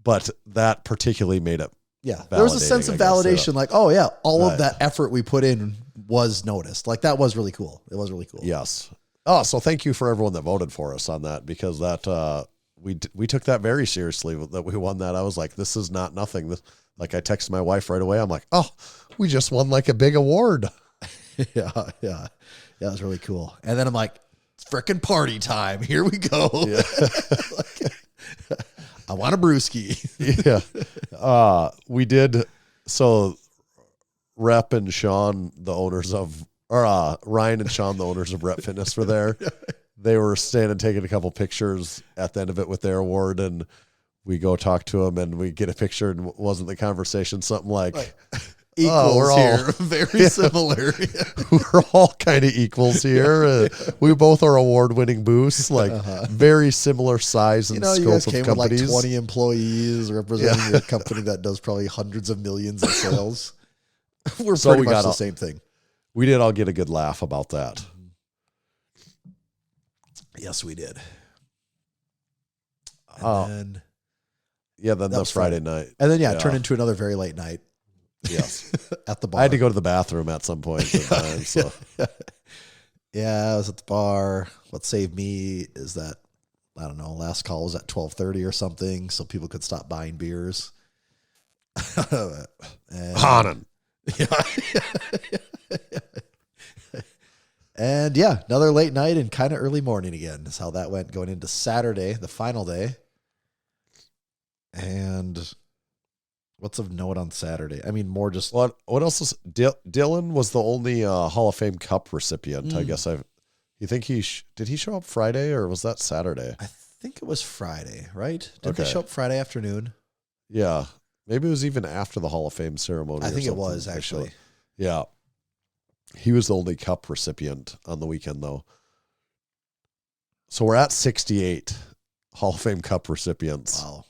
But that particularly made it. Yeah. There was a sense of validation. Like, oh yeah, all of that effort we put in was noticed. Like that was really cool. It was really cool. Yes. Oh, so thank you for everyone that voted for us on that, because that, we took that very seriously that we won that. I was like, this is not nothing. Like I texted my wife right away. I'm like, oh, we just won like a big award. Yeah. It was really cool. And then I'm like, frickin' party time. Here we go. Yeah. I want a brewski. Yeah. We did. So Rep and Sean, the owners of, Ryan and Sean, the owners of Rep Fitness, were there. They were standing taking a couple pictures at the end of it with their award, and we go talk to them and we get a picture, and wasn't the conversation something like equals we're all very similar. We're all kind of equals here. We both are award-winning booths, like very similar size and scope you guys of came companies. With like 20 employees representing your company that does probably hundreds of millions of sales. We're pretty much the same thing. We did all get a good laugh about that. Yes, we did. And then then the was Friday night. And then, it turned into another very late night. Yes. At the bar. I had to go to the bathroom at some point in time. So I was at the bar. What saved me is that, I don't know, last call was at 12:30 or something, so people could stop buying beers. Hanan. And another late night and kind of early morning again is how that went going into Saturday, the final day. And what's of note on Saturday? I mean, more just What else is Dylan was the only Hall of Fame Cup recipient. I guess you think did he show up Friday or was that Saturday? I think it was Friday, right? Did Okay. they show up Friday afternoon? Yeah. Maybe it was even after the Hall of Fame ceremony. I think it something. was actually. Yeah. He was the only cup recipient on the weekend, though. So we're at 68 Hall of Fame Cup recipients. Wow.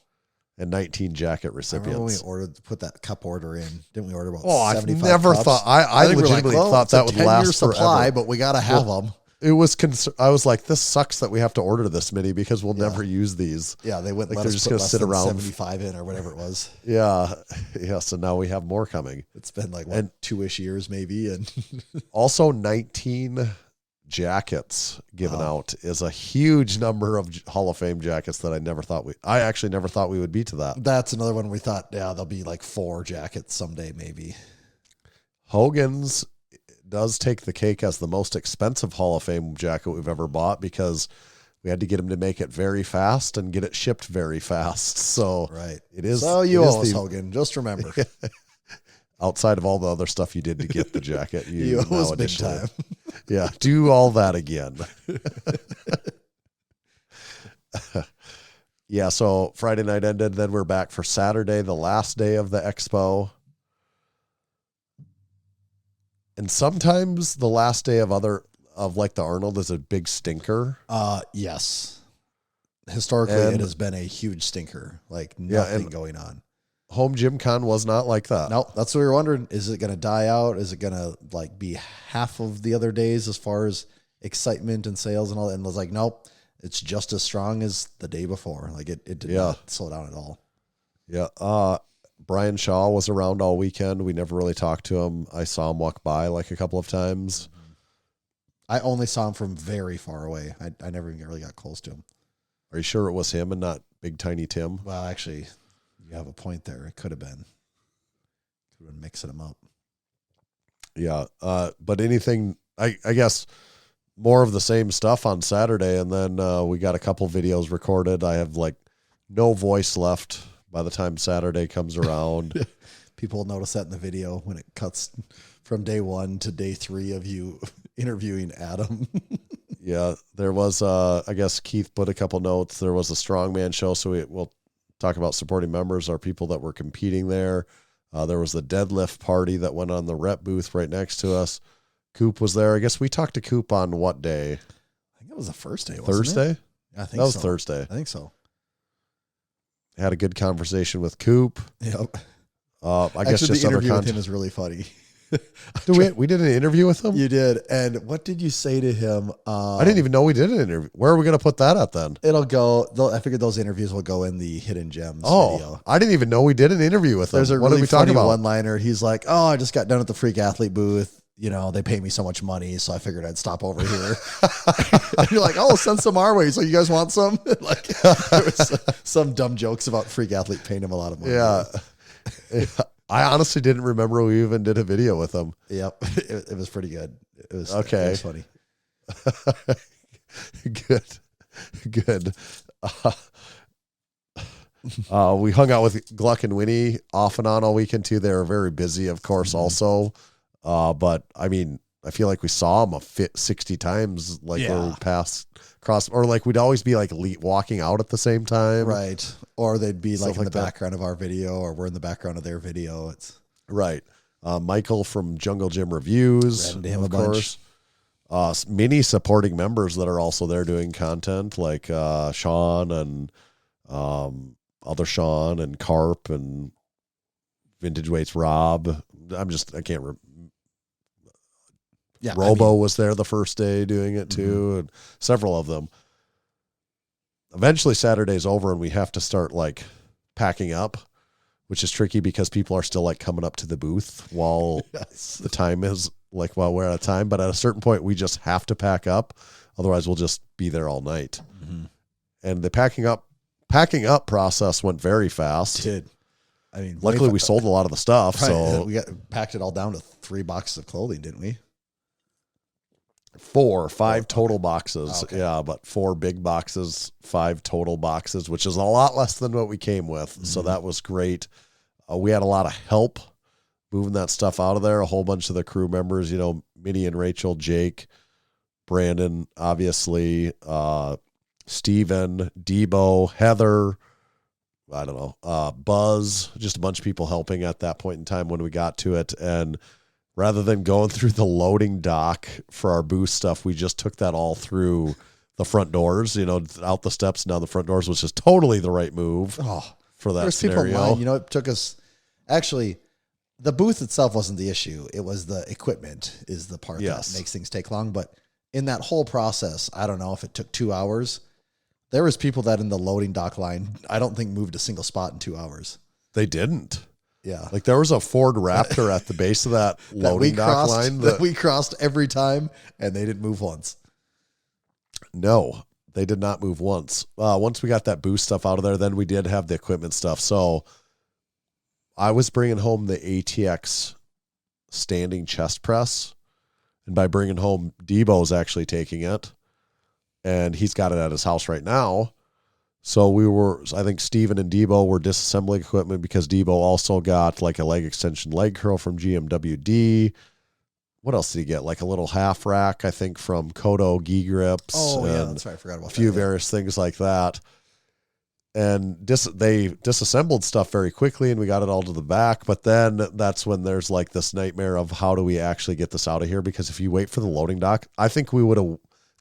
And 19 jacket I remember recipients. when we put that cup order in. Didn't we order about I've 75 never cups? thought, I think we're legitimately well, thought it's a that would 10-year last supply, forever. but we got to have them. It was, I was like, this sucks that we have to order this many because we'll never use these. Yeah, they wouldn't Like let they're us just put gonna less sit than around. 75 in or whatever it was. Yeah. Yeah. So now we have more coming. It's been like, what, And- 2-ish years maybe. And Also, 19 jackets given out is a huge number of Hall of Fame jackets that I actually never thought we would be to that. that's another one we thought, there'll be like 4 jackets someday maybe. Hogan's does take the cake as the most expensive Hall of Fame jacket we've ever bought because we had to get him to make it very fast and get it shipped very fast. So Right. it is. So you it is owe us, Hogan. Just remember. outside of all the other stuff you did to get the jacket, You owe now us big additionally- time. Yeah, do all that again. Yeah, so Friday night ended, then we're back for Saturday, the last day of the expo. And sometimes the last day of like the Arnold is a big stinker. Yes. Historically, And- it has been a huge stinker. Like Yeah, nothing and- going on. Home Gym Con was not like that. No, that's what we were wondering. Is it going to die out? Is it going to like be half of the other days as far as excitement and sales and all that? And I was like, nope, it's just as strong as the day before. Like it did not slow down at all. Yeah. Brian Shaw was around all weekend. We never really talked to him. I saw him walk by like a couple of times. I only saw him from very far away. I never even really got close to him. Are you sure it was him and not Big Tiny Tim? Well, actually, you have a point there. It could have been. Could have been mixing them up. Yeah. But anything, I guess more of the same stuff on Saturday. And then we got a couple videos recorded. I have like no voice left by the time Saturday comes around. People will notice that in the video when it cuts from day 1 to day 3 of you interviewing Adam. Yeah. There was, I guess Keith put a couple notes. There was a strongman show. So we'll talk about supporting members, our people that were competing there. There was the deadlift party that went on the rep booth right next to us. Coop was there. I guess we talked to Coop on what day? I think it was the first day, wasn't Thursday? it? I think That was so. Thursday. I think so. Had a good conversation with Coop. Yep. I guess Actually, just the other interview with content. him is really funny. We did an interview with him? You did. And what did you say to him? I didn't even know we did an interview. Where are we going to put that at then? It'll go. I figured those interviews will go in the Hidden Gems video. I didn't even know we did an interview with him. There's a What really did we talk funny about? one-liner. He's like, "Oh, I just got done at the Freak Athlete booth. You know, they pay me so much money, so I figured I'd stop over here." And you're like, "Oh, send some our way. So you guys want some?" Like, there was some dumb jokes about Freak Athlete paying him a lot of money. Yeah. I honestly didn't remember we even did a video with him. Yep. It was pretty good. It was Okay. It was funny. Good. We hung out with Gluck and Winnie off and on all weekend too. They were very busy, of course, also. But I mean, I feel like we saw them 60 times, like Yeah. where we passed cross, or like we'd always be like walking out at the same time. Right. Or they'd be Stuff like in like the that. background of our video, or we're in the background of their video. It's Right. Michael from Jungle Gym Reviews, Ran into him of a bunch. course. Many supporting members that are also there doing content, like Sean and other Sean and Carp and Vintage Weights Rob. I can't remember. yeah. Robo was there the first day doing it too, and several of them. Eventually Saturday's over and we have to start like packing up, which is tricky because people are still like coming up to the booth while the time is like while we're out of time. But at a certain point, we just have to pack up. Otherwise, we'll just be there all night. Mm-hmm. And the packing up process went very fast. It did. I mean, luckily we sold a lot of the stuff. Right. So we packed it all down to 3 boxes of clothing, didn't we? 5 total boxes. Okay. Yeah, but 4 big boxes, 5 total boxes, which is a lot less than what we came with. Mm-hmm. So that was great. We had a lot of help moving that stuff out of there. A whole bunch of the crew members, Minnie and Rachel, Jake, Brandon, obviously, Steven, Debo, Heather, I don't know, Buzz, just a bunch of people helping at that point in time when we got to it. And rather than going through the loading dock for our booth stuff, we just took that all through the front doors, out the steps and down the front doors, which is totally the right move for that scenario. People in line, it took us, actually, the booth itself wasn't the issue. It was the equipment is the part that makes things take long. But in that whole process, I don't know if it took 2 hours. There was people that in the loading dock line, I don't think moved a single spot in 2 hours. They didn't. Yeah. Like there was a Ford Raptor at the base of that loading dock line that we crossed every time, and they didn't move once. No, they did not move once. Once we got that boost stuff out of there, then we did have the equipment stuff. So I was bringing home the ATX standing chest press. And by bringing home, Debo's actually taking it. And he's got it at his house right now. So I think Steven and Debo were disassembling equipment because Debo also got like a leg extension leg curl from GMWD. What else did he get? Like a little half rack, I think, from Kodo Gi Grips. Oh, yeah, that's right. I forgot about a few various things like that. And they disassembled stuff very quickly, and we got it all to the back. But then that's when there's like this nightmare of how do we actually get this out of here? Because if you wait for the loading dock, I think we would have.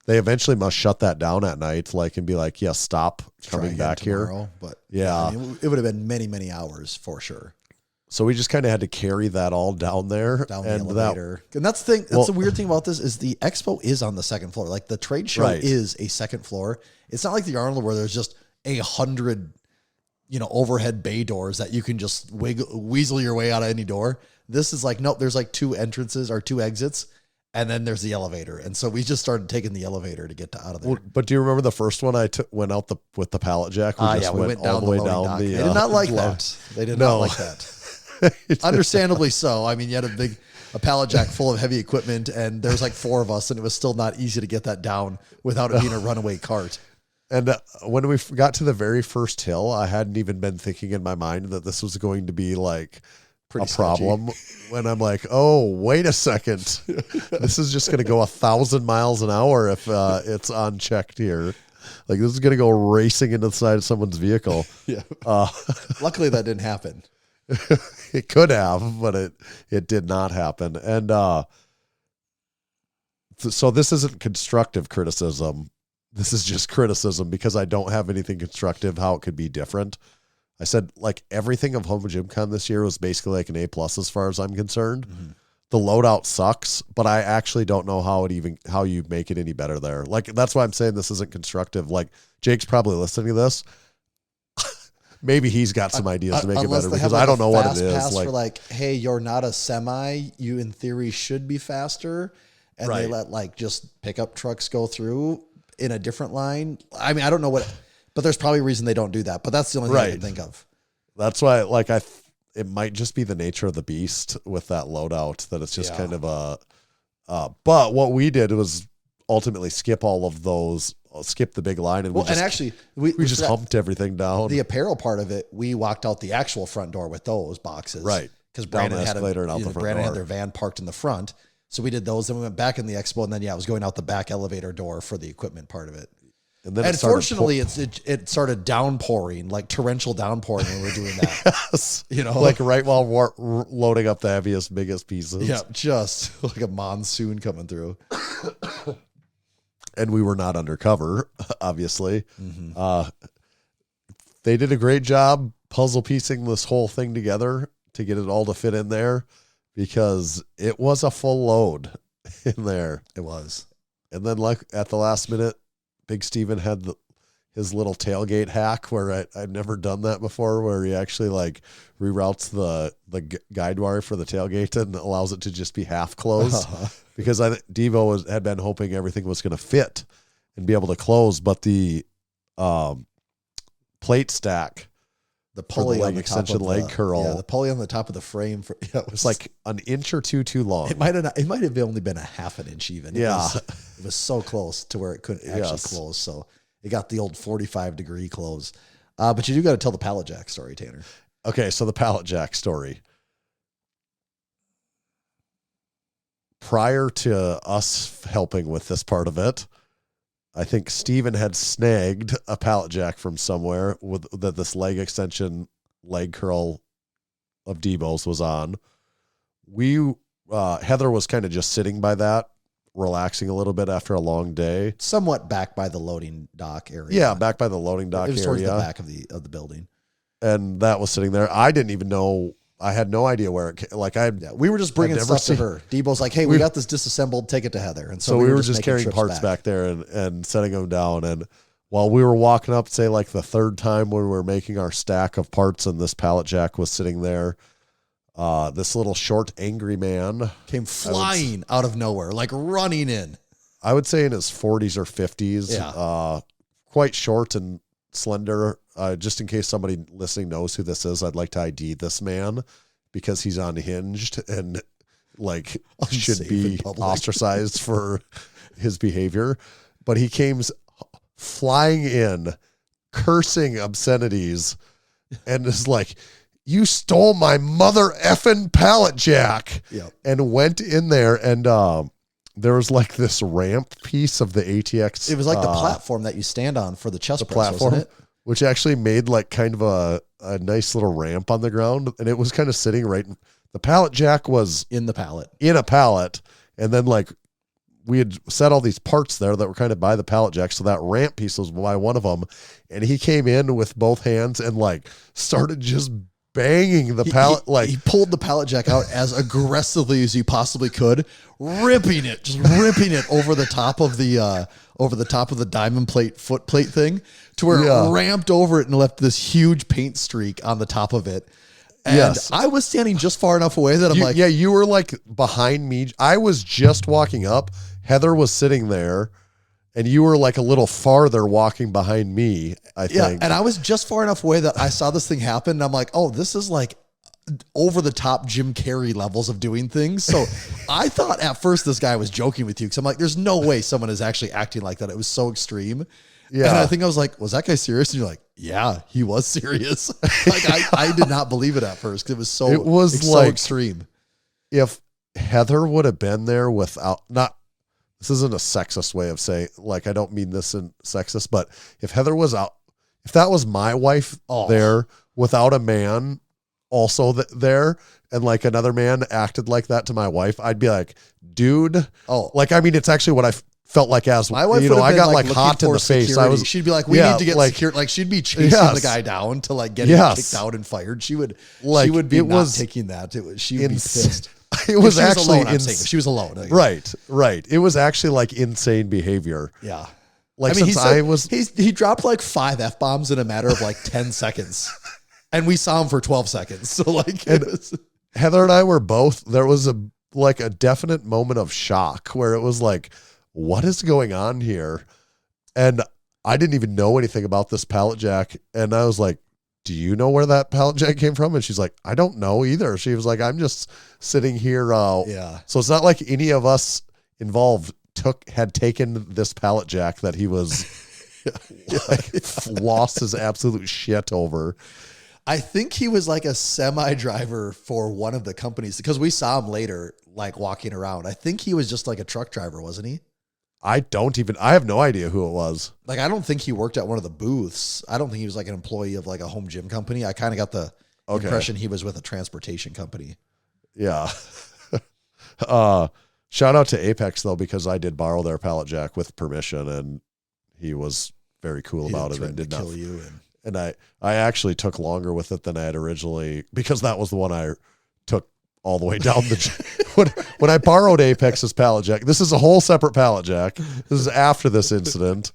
They eventually must shut that down at night, and be like, "Yeah, stop coming back here." But yeah, it would have been many, many hours for sure. So we just kind of had to carry that all down there, down the elevator. And that's the thing. That's the weird thing about this is the expo is on the second floor. Like the trade show is a second floor. It's not like the Arnold where there's just 100, overhead bay doors that you can just weasel your way out of any door. This is like, nope, there's like 2 entrances or 2 exits. And then there's the elevator. And so we just started taking the elevator to get out of there. Well, but do you remember the first one I went out with the pallet jack? We went down all the way down. They did not like that. They did not like that. Understandably so. I mean, you had a pallet jack full of heavy equipment, and there's like 4 of us, and it was still not easy to get that down without it being a runaway cart. And when we got to the very first hill, I hadn't even been thinking in my mind that this was going to be like a problem. When I'm like, oh, wait a second, this is just going to go 1,000 miles an hour if it's unchecked here. Like this is going to go racing into the side of someone's vehicle. Yeah. Luckily, that didn't happen. It could have, but it did not happen. And so this isn't constructive criticism. This is just criticism because I don't have anything constructive how it could be different. I said, like, everything of Home Gym Con this year was basically like an A+ as far as I'm concerned. Mm-hmm. The loadout sucks, but I actually don't know how you make it any better there. Like, that's why I'm saying this isn't constructive. Like, Jake's probably listening to this. Maybe he's got some ideas to make it better because I don't know what it is. Like, for like, hey, you're not a semi. You in theory should be faster, and they let like just pickup trucks go through in a different line. I mean, I don't know what. But there's probably a reason they don't do that. But that's the only thing I can think of. That's why, like, it might just be the nature of the beast with that loadout that it's just kind of but what we did was ultimately skip all of those, skip the big line, and we just humped everything down. The apparel part of it, we walked out the actual front door with those boxes, right? Because Brandon had had their van parked in the front, so we did those. Then we went back in the expo, and then it was going out the back elevator door for the equipment part of it. And fortunately, it started downpouring, like torrential downpouring when we were doing that. Yes. Like right while we're loading up the heaviest, biggest pieces. Yeah, just like a monsoon coming through. And we were not undercover, obviously. Mm-hmm. They did a great job puzzle piecing this whole thing together to get it all to fit in there because it was a full load in there. It was. And then like at the last minute, Big Steven had his little tailgate hack where I've never done that before, where he actually like reroutes the guide wire for the tailgate and allows it to just be half closed. Because Devo had been hoping everything was going to fit and be able to close, but the plate stack, the pulley on the extension top of leg curl, the pulley on the top of the frame, it was like an inch or two too long. It might have only been a half an inch even. It was so close to where it couldn't actually close. So it got the old 45-degree close. But you do got to tell the pallet jack story, Tanner. Okay, so the pallet jack story. Prior to us helping with this part of it, I think Steven had snagged a pallet jack from somewhere that this leg extension leg curl of Debo's was on. Heather was kind of just sitting by that, relaxing a little bit after a long day. Somewhat back by the loading dock area. Yeah, back by the loading dock area. It was towards the back of the building. And that was sitting there. I didn't even know. I had no idea where it came. We were just bringing stuff to her. Debo's like, hey, we got this disassembled, take it to Heather. And so we were just carrying parts back there and setting them down. And while we were walking up, say like the third time when we were making our stack of parts and this pallet jack was sitting there, this little short, angry man came flying out of nowhere, like running in. I would say in his 40s or 50s, quite short and slender. Just in case somebody listening knows who this is, I'd like to ID this man because he's unhinged and like should be ostracized for his behavior. But he came flying in, cursing obscenities, and is like, "You stole my mother effing pallet jack!" Yep. And went in there and there was like this ramp piece of the ATX. It was like the platform that you stand on for the chest press, platform, wasn't it? Which actually made like kind of a nice little ramp on the ground. And it was kind of sitting the pallet jack was in a pallet. And then like we had set all these parts there that were kind of by the pallet jack. So that ramp piece was by one of them. And he came in with both hands and like started just banging the pallet. He pulled the pallet jack out as aggressively as he possibly could, ripping it over the top of the diamond plate foot plate thing to where it ramped over it and left this huge paint streak on the top of it. And I was standing just far enough away that you were like behind me. I was just walking up. Heather was sitting there. And you were like a little farther walking behind me, I think. Yeah, and I was just far enough away that I saw this thing happen. And I'm like, oh, this is like over the top Jim Carrey levels of doing things. So I thought at first this guy was joking with you because I'm like, there's no way someone is actually acting like that. It was so extreme. Yeah. And I think I was like, was that guy serious? And you're like, yeah, he was serious. Like I did not believe it at first because it was so extreme. If Heather would have been there without this isn't a sexist way of saying, like, I don't mean this in sexist, but if Heather was out, if that was my wife there without a man also there, and like another man acted like that to my wife, I'd be like, dude, like, I mean, it's actually what I felt like as my wife, I got like hot in the face. She'd be like, we need to get secure. Like she'd be chasing the guy down to like get him kicked out and fired. She would be not taking that. She would be pissed. It was actually if she was alone. Right. It was actually like insane behavior. Yeah. Like, I mean, he dropped like 5 F-bombs in a matter of like 10 seconds. And we saw him for 12 seconds. So like Heather and I were both, there was a definite moment of shock where it was like, what is going on here? And I didn't even know anything about this pallet jack. And I was like, do you know where that pallet jack came from? And she's like, I don't know either. She was like, I'm just sitting here. So it's not like any of us involved had taken this pallet jack that he was lost his absolute shit over. I think he was like a semi driver for one of the companies because we saw him later, like walking around. I think he was just like a truck driver, wasn't he? I have no idea who it was. Like, I don't think he worked at one of the booths. I don't think he was like an employee of like a home gym company. I kind of got the impression he was with a transportation company. Yeah. Shout out to Apex though, because I did borrow their pallet jack with permission and he was very cool about it and did not kill you. And I actually took longer with it than I had originally, because that was the one I took all the way down when I borrowed Apex's pallet jack. This is a whole separate pallet jack. This is after this incident.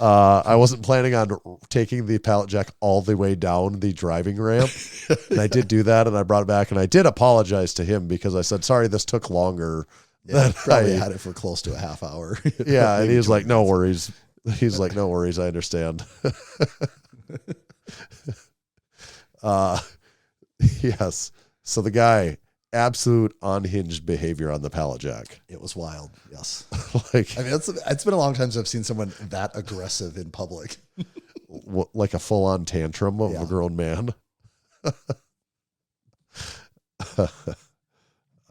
I wasn't planning on taking the pallet jack all the way down the driving ramp. And I did do that, and I brought it back, and I did apologize to him because I said, sorry, this took longer. Yeah, probably had it for close to a half hour. Yeah, and he's like, no worries. He's like, no worries, I understand. Yes. So the guy, absolute unhinged behavior on the pallet jack. It was wild. Yes. Like, I mean, it's been a long time since I've seen someone that aggressive in public. like a full-on tantrum of a grown man.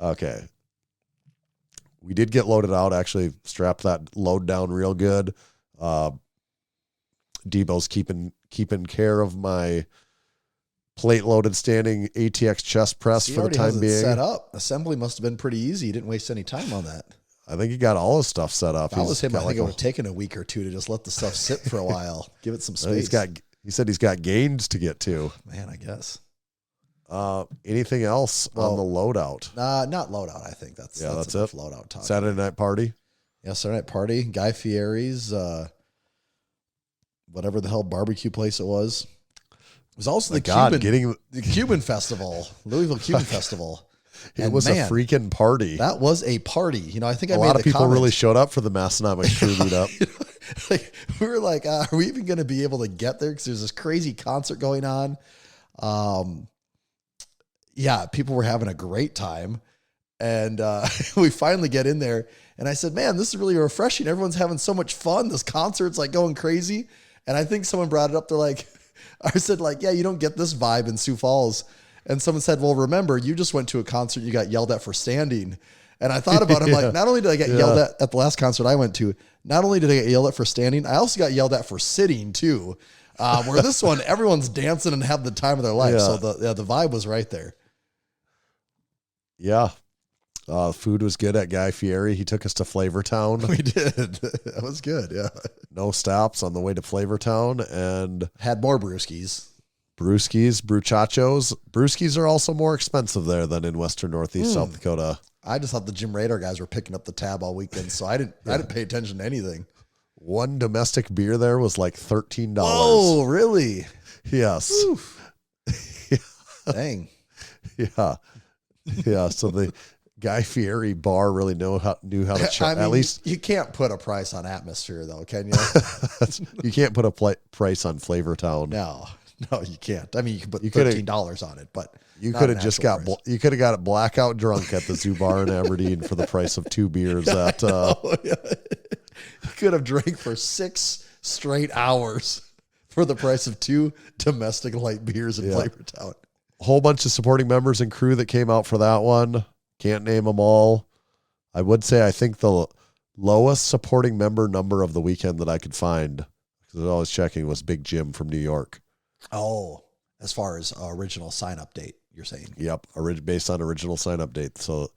Okay. We did get loaded out, actually strapped that load down real good. Debo's keeping care of my plate loaded standing ATX chest press for the time being. Set up. Assembly must have been pretty easy. You didn't waste any time on that. I think he got all his stuff set up. If I was him, I think it would have taken a week or two to just let the stuff sit for a while. Give it some space. He said he's got gains to get to. Man, I guess. Anything else on the loadout? Not loadout. I think that's it. Loadout talk. Saturday night party. Yeah, Saturday night party. Guy Fieri's, whatever the hell barbecue place it was. It was also the Cuban festival, Louisville Cuban Festival. It was a freaking party. That was a party. You know, I think a lot of people really showed up for the Massenomics crew meetup. Like, we were like, are we even going to be able to get there? Because there's this crazy concert going on. Yeah, people were having a great time. And we finally get in there. And I said, man, this is really refreshing. Everyone's having so much fun. This concert's like going crazy. And I think someone brought it up. They're like, I said, like, yeah, you don't get this vibe in Sioux Falls. And someone said, well, remember, you just went to a concert, you got yelled at for standing. And I thought about it, I'm like, not only did I get yelled at the last concert I went to, not only did I get yelled at for standing, I also got yelled at for sitting too. Where this one, everyone's dancing and have the time of their life. So the vibe was right there. Yeah. Food was good at Guy Fieri. He took us to Flavortown. We did. That was good. Yeah. No stops on the way to Flavortown, and had more brewskis. Bruchachos. Brewskis are also more expensive there than in Western Northeast South Dakota. I just thought the Jim Radar guys were picking up the tab all weekend, so I didn't pay attention to anything. One domestic beer there was like $13. Oh, really? Yes. Dang. Yeah. Yeah. So the Guy Fieri bar really knew how to charge. At least you can't put a price on atmosphere, though, can you? You can't put a price on Flavortown. No, you can't. I mean, you can put $13 on it, but you could have just got you could have got it blackout drunk at the Zoo Bar in Aberdeen for the price of 2 beers. You could have drank for 6 straight hours for the price of 2 domestic light beers in Flavortown. A whole bunch of supporting members and crew that came out for that one. Can't name them all. I would say I think the lowest supporting member number of the weekend that I could find, because I was always checking, was Big Jim from New York. Oh, as far as original sign-up date, you're saying? Yep, based on original sign-up date. So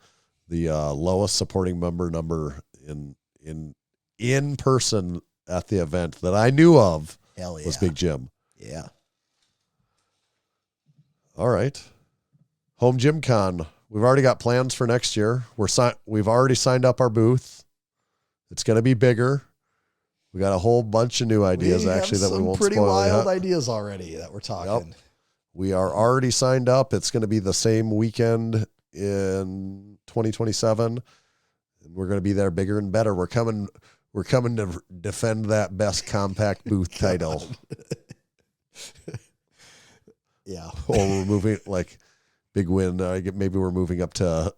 the lowest supporting member number in person at the event that I knew of was Big Jim. Yeah. All right. Home Gym Con. We've already got plans for next year. We've already signed up our booth. It's going to be bigger. We got a whole bunch of new ideas that we won't spoil. Pretty wild ideas already that we're talking. Yep. We are already signed up. It's going to be the same weekend in 2027, and we're going to be there bigger and better. We're coming to defend that best compact booth title. Yeah. Or we're moving big win. Maybe we're moving up to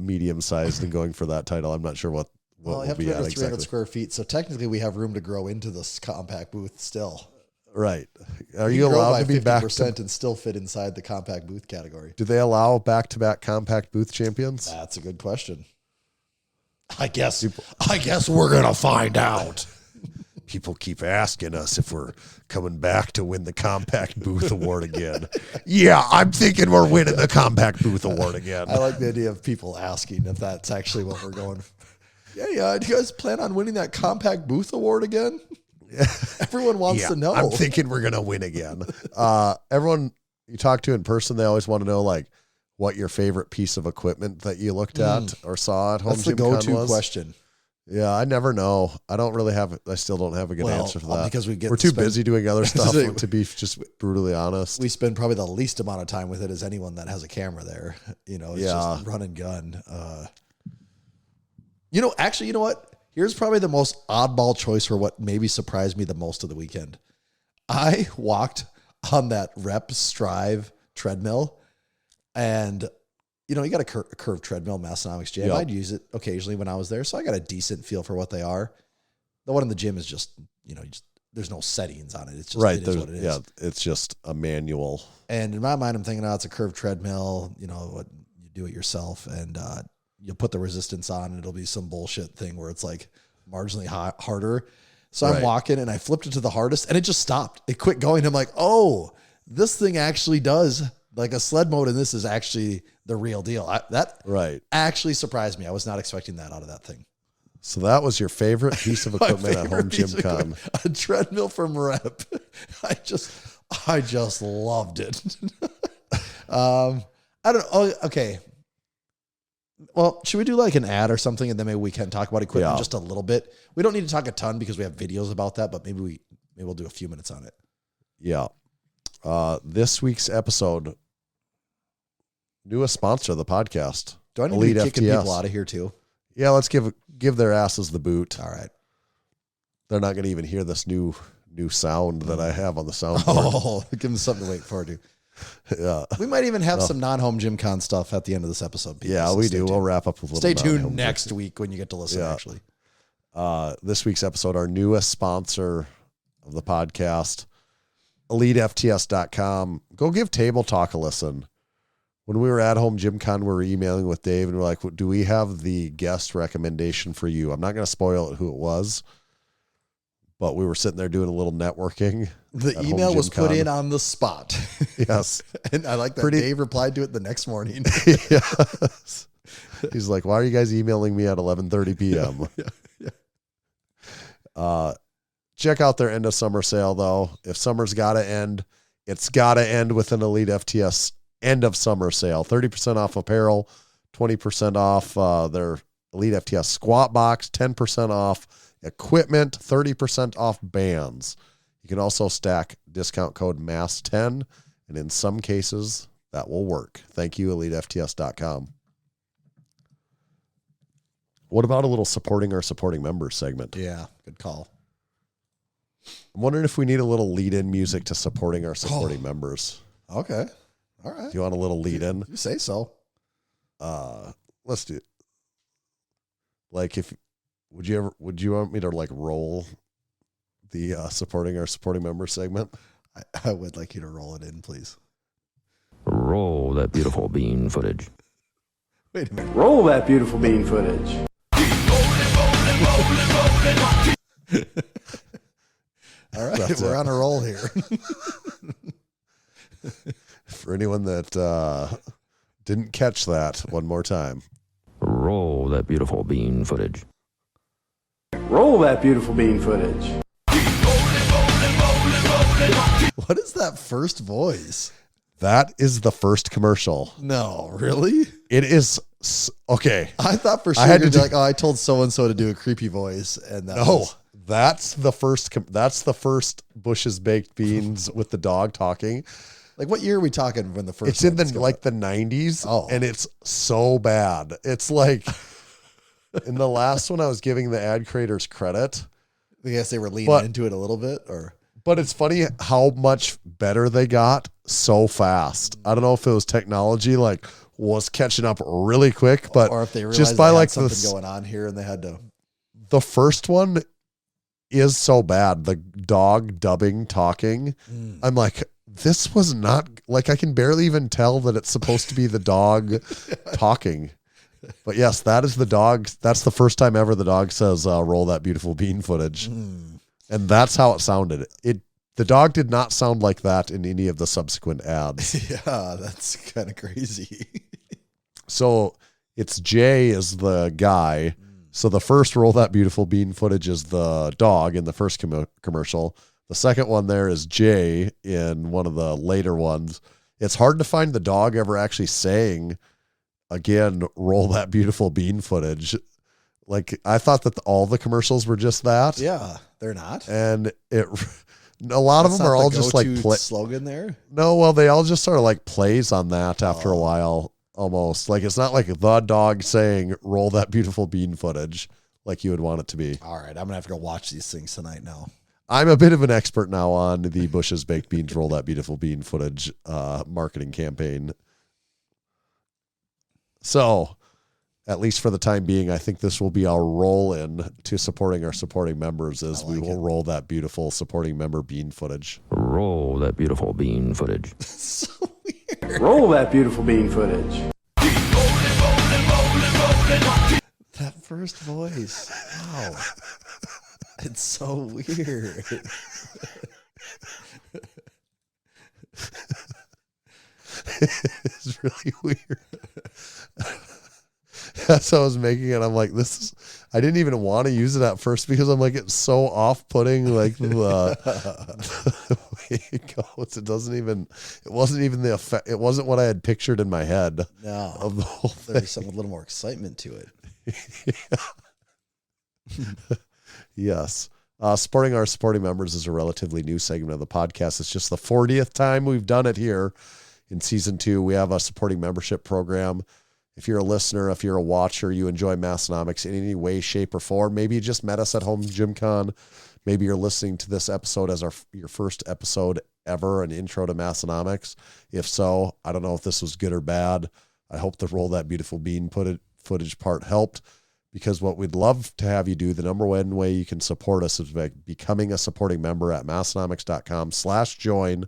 medium sized and going for that title. I'm not sure what well, you have to be under 300 square feet. So technically we have room to grow into this compact booth still. Right. Are you allowed to be 50% and still fit inside the compact booth category? Do they allow back-to-back compact booth champions? That's a good question. I guess we're going to find out. People keep asking us if we're coming back to win the Compact Booth Award again. Yeah, I'm thinking we're winning the Compact Booth Award again. I like the idea of people asking if that's actually what we're going for. Yeah. Do you guys plan on winning that Compact Booth Award again? Everyone wants to know. I'm thinking we're going to win again. Everyone you talk to in person, they always want to know what your favorite piece of equipment that you looked at or saw at home. That's the go-to question. Yeah, I never know. I still don't have a good answer for that. Because we're too busy doing other stuff to be just brutally honest. We spend probably the least amount of time with it as anyone that has a camera there. It's just run and gun. Actually, you know what? Here's probably the most oddball choice for what maybe surprised me the most of the weekend. I walked on that rep strive treadmill, and you got a curved treadmill, Massenomics gym. I'd use it occasionally when I was there, so I got a decent feel for what they are. The one in the gym is just, there's no settings on it. It's just it is what it is. Yeah, it's just a manual. And in my mind, I'm thinking, it's a curved treadmill. What you do it yourself, and you'll put the resistance on, and it'll be some bullshit thing where it's like marginally harder. So I'm walking, and I flipped it to the hardest, and it just stopped. It quit going. I'm like, oh, this thing actually does. Like a sled mode in this is actually the real deal. That actually surprised me. I was not expecting that out of that thing. So that was your favorite piece of equipment at Home Gym Con. A treadmill from Rep. I just loved it. I don't know. Oh, okay. Well, should we do like an ad or something, and then maybe we can talk about equipment just a little bit? We don't need to talk a ton because we have videos about that, but maybe we'll do a few minutes on it. Yeah. This week's episode, newest sponsor of the podcast. Do I need to be kicking people out of here too? Yeah, let's give their asses the boot. All right. They're not going to even hear this new sound that I have on the soundboard. Oh, give them something to wait for, dude. Yeah. We might even have some non-home gym con stuff at the end of this episode. People, yeah, we do. We'll wrap up with a little. Stay tuned next week when you get to listen, actually. This week's episode, our newest sponsor of the podcast, EliteFTS.com. Go give Table Talk a listen. When we were at Home Gym Con, we were emailing with Dave, and we're like, do we have the guest recommendation for you? I'm not going to spoil it who it was, but we were sitting there doing a little networking. The email was put in on the spot. Yes. And I like that Dave replied to it the next morning. Yes. He's like, why are you guys emailing me at 11:30 p.m.? Check out their end of summer sale, though. If summer's got to end, it's got to end with an Elite FTS end of summer sale. 30% off apparel, 20% off their Elite FTS squat box, 10% off equipment, 30% off bands. You can also stack discount code MASS10, and in some cases, that will work. Thank you, EliteFTS.com. What about a little supporting our supporting members segment? Yeah, good call. I'm wondering if we need a little lead-in music to supporting our supporting members. Okay. All right. Do you want a little lead-in? You say so. Let's do it. Like, would you want me to like roll the supporting our supporting members segment? I would like you to roll it in, please. Roll that beautiful bean footage. Wait a minute. Roll that beautiful bean footage. All right, we're on a roll here. For anyone that didn't catch that, one more time. Roll that beautiful bean footage. Roll that beautiful bean footage. What is that first voice? That is the first commercial. No, really? It is okay. I thought for sure you'd be like, oh, I told so-and-so to do a creepy voice. And that's the first Bush's Baked Beans with the dog talking. Like, what year are we talking when the first? It's in the 90s, and it's so bad. It's like in the last one, I was giving the ad creators credit. I guess they were leaning into it a little bit, but it's funny how much better they got so fast. I don't know if it was technology was catching up really quick, but or if they realized just by they had something going on here and they had to. The first one is so bad. The dog dubbing talking. I'm like, this was not like, I can barely even tell that it's supposed to be the dog talking. But yes, that is the dog. That's the first time ever the dog says, roll that beautiful bean footage. And that's how it sounded. The dog did not sound like that in any of the subsequent ads. Yeah, that's kind of crazy. So it's Jay is the guy. So the first roll that beautiful bean footage is the dog in the first commercial. The second one there is Jay in one of the later ones. It's hard to find the dog ever actually saying, again, roll that beautiful bean footage. Like I thought that all the commercials were just that. Yeah, they're not. And a lot of them are all just like slogan there. No, well, they all just sort of like plays on that after a while, almost. Like it's not like the dog saying "roll that beautiful bean footage" like you would want it to be. All right, I'm gonna have to go watch these things tonight now. I'm a bit of an expert now on the Bush's Baked Beans "Roll That Beautiful Bean" footage marketing campaign. So, at least for the time being, I think this will be our roll in to supporting our supporting members as we will roll that beautiful supporting member bean footage. Roll that beautiful bean footage. So weird. Roll that beautiful bean footage. That first voice. Wow. It's so weird. It's really weird. That's how I was making it. I'm like, I didn't even want to use it at first because I'm like, it's so off-putting. Like the way it goes, it wasn't even the effect. It wasn't what I had pictured in my head. No, of the whole thing. There's a little more excitement to it. Yes. Supporting our supporting members is a relatively new segment of the podcast. It's just the 40th time we've done it here in season 2. We have a supporting membership program. If you're a listener, if you're a watcher, you enjoy Massenomics in any way, shape, or form. Maybe you just met us at Home Gym Con. Maybe you're listening to this episode as your first episode ever, an intro to Massenomics. If so, I don't know if this was good or bad. I hope the roll that beautiful bean footage part helped, because what we'd love to have you do, the number one way you can support us is by becoming a supporting member at massenomics.com/join.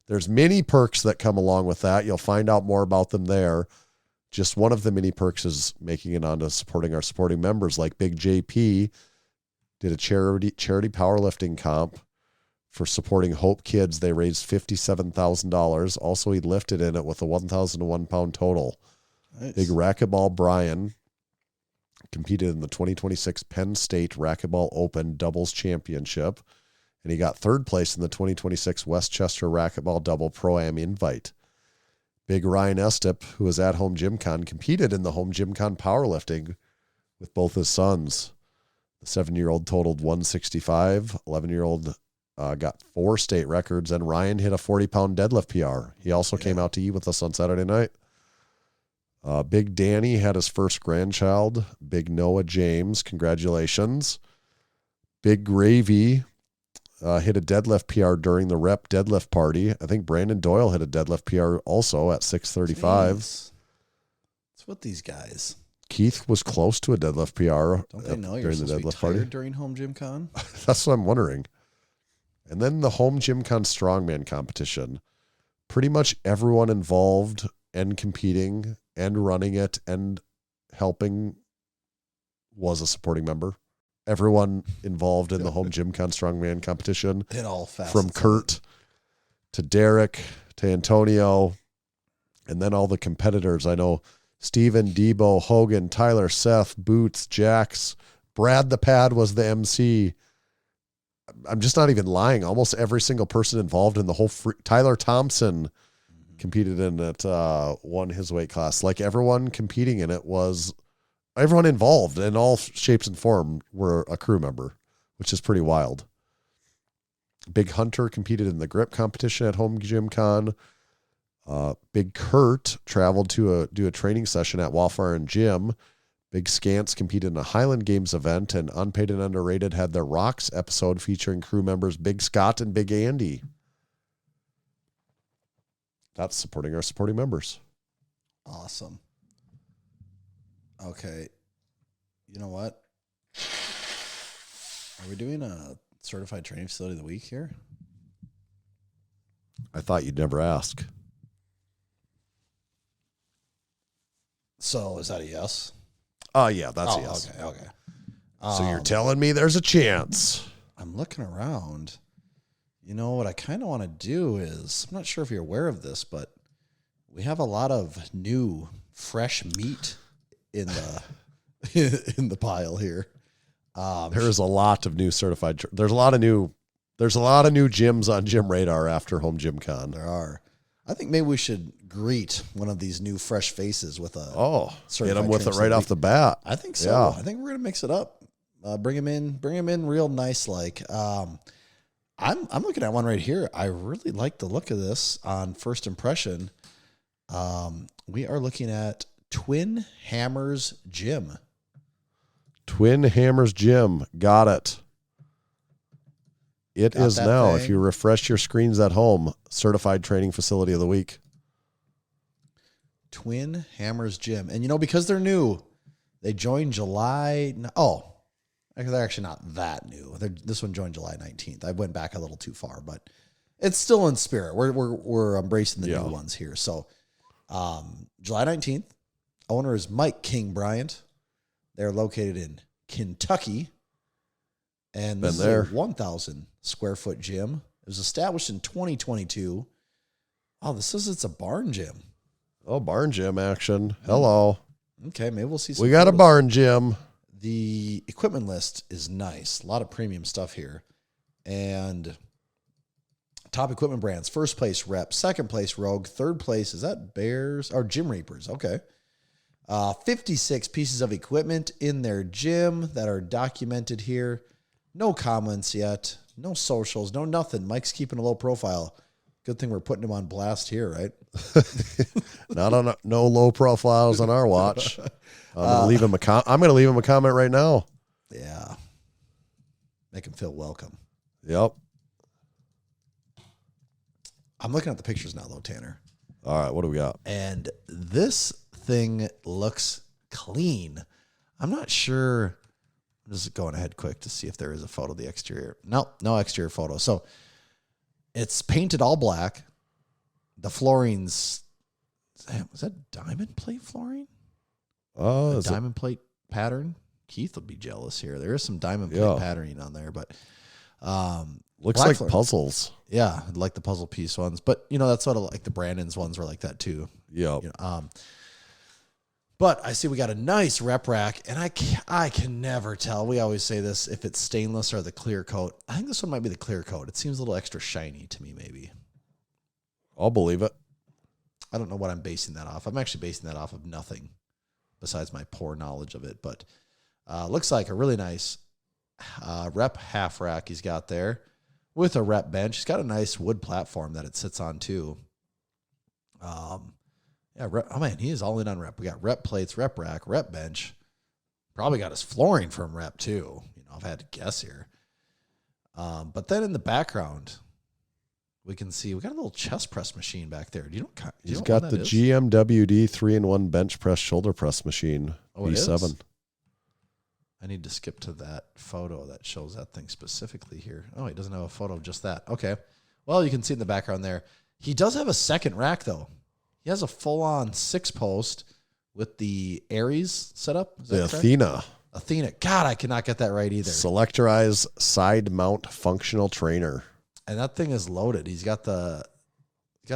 There's many perks that come along with that. You'll find out more about them there. Just one of the many perks is making it onto supporting our supporting members. Like Big JP did a charity powerlifting comp for supporting Hope Kids. They raised $57,000. Also, he lifted in it with a 1,001 pound total. Nice. Big Racquetball Brian competed in the 2026 Penn State Racquetball Open Doubles Championship, and he got third place in the 2026 Westchester Racquetball Double Pro-Am Invite. Big Ryan Estep, who was at Home Gym Con, competed in the Home Gym Con powerlifting with both his sons. The 7-year-old totaled 165. 11-year-old got 4 state records, and Ryan hit a 40-pound deadlift PR. He also came out to eat with us on Saturday night. Big Danny had his first grandchild. Big Noah James, congratulations. Big Gravy hit a deadlift PR during the rep deadlift party. I think Brandon Doyle hit a deadlift PR also at 635. That's what these guys. Keith was close to a deadlift PR. Don't they know you're supposed to be tired during Home Gym Con? That's what I'm wondering. And then the Home Gym Con Strongman competition. Pretty much everyone involved and competing and running it and helping was a supporting member. Everyone involved in the Home Gym Con Strongman competition. It all fast. From Kurt to Derek to Antonio, and then all the competitors. I know Steven, Debo, Hogan, Tyler, Seth, Boots, Jax, Brad the Pad was the MC. I'm just not even lying. Almost every single person involved in the whole Tyler Thompson competed in it, won his weight class. Like everyone competing in it was, everyone involved in all shapes and form were a crew member, which is pretty wild. Big Hunter competed in the grip competition at Home Gym Con. Big Kurt traveled to do a training session at Wildfire and Gym. Big Scants competed in a Highland Games event, and Unpaid and Underrated had their Rocks episode featuring crew members Big Scott and Big Andy. That's supporting our supporting members. Awesome. Okay. You know what? Are we doing a certified training facility of the week here? I thought you'd never ask. So is that a yes? Oh, yeah, that's a yes. Okay. So you're telling me there's a chance. I'm looking around. You know, what I kind of want to do is, I'm not sure if you're aware of this, but we have a lot of new, fresh meat in the in the pile here. There is a lot of new certified. There's a lot of new gyms on Gym Radar after Home Gym Con. There are. I think maybe we should greet one of these new fresh faces with a Hit certified them with it training right off facility. the bat. I think so. Yeah. I think we're gonna mix it up. Bring him in real nice. Like, I'm looking at one right here. I really like the look of this on first impression. We are looking at Twin Hammers Gym. Twin Hammers Gym. Got it. It Got is that now. thing. If you refresh your screens at home, certified training facility of the week. Twin Hammers Gym. And, because they're new, they joined July. They're actually not that new. This one joined July 19th. I went back a little too far, but it's still in spirit. We're embracing the new ones here. So, July 19th, owner is Mike King Bryant. They're located in Kentucky. And this is a 1,000 square foot gym. It was established in 2022. Oh, this says it's a barn gym. Oh, barn gym action. Hello. Okay, maybe we'll see some We got a photos. barn gym. The equipment list is nice. A lot of premium stuff here. And top equipment brands. First place Rep. Second place Rogue. Third place, is that Bears? Or Gym Reapers. Okay. 56 pieces of equipment in their gym that are documented here. No comments yet. No socials. No nothing. Mike's keeping a low profile. Good thing we're putting him on blast here, right? Not on no low profiles on our watch. I'm gonna leave him a comment right now. Yeah. Make him feel welcome. Yep. I'm looking at the pictures now, though, Tanner. All right. What do we got? And this thing looks clean. I'm not sure. I'm just going ahead quick to see if there is a photo of the exterior. No exterior photo. So it's painted all black. The flooring's, was that diamond plate flooring? Oh, Diamond plate pattern? Keith will be jealous here. There is some diamond plate patterning on there, but looks black like flooring. puzzles. Yeah, like the puzzle piece ones. But, that's sort of like the Brandon's ones were like that too. Yep. But I see we got a nice rep rack, and I can never tell. We always say this, if it's stainless or the clear coat. I think this one might be the clear coat. It seems a little extra shiny to me, maybe. I'll believe it. I don't know what I'm basing that off. I'm actually basing that off of nothing besides my poor knowledge of it. But looks like a really nice rep half rack he's got there with a rep bench. He's got a nice wood platform that it sits on too. Yeah, oh man, he is all in on rep. We got rep plates, rep rack, rep bench. Probably got his flooring from rep too. I've had to guess here. But then in the background, we can see we got a little chest press machine back there. He's got the GMWD 3-in-1 bench press shoulder press machine. Oh, it V7. is? I need to skip to that photo that shows that thing specifically here. Oh, he doesn't have a photo of just that. Okay. Well, you can see in the background there. He does have a second rack though. He has a full-on 6-post with the Aries setup. Is The that correct? Athena. God, I cannot get that right either. Selectorized side mount functional trainer. And that thing is loaded. He's got the.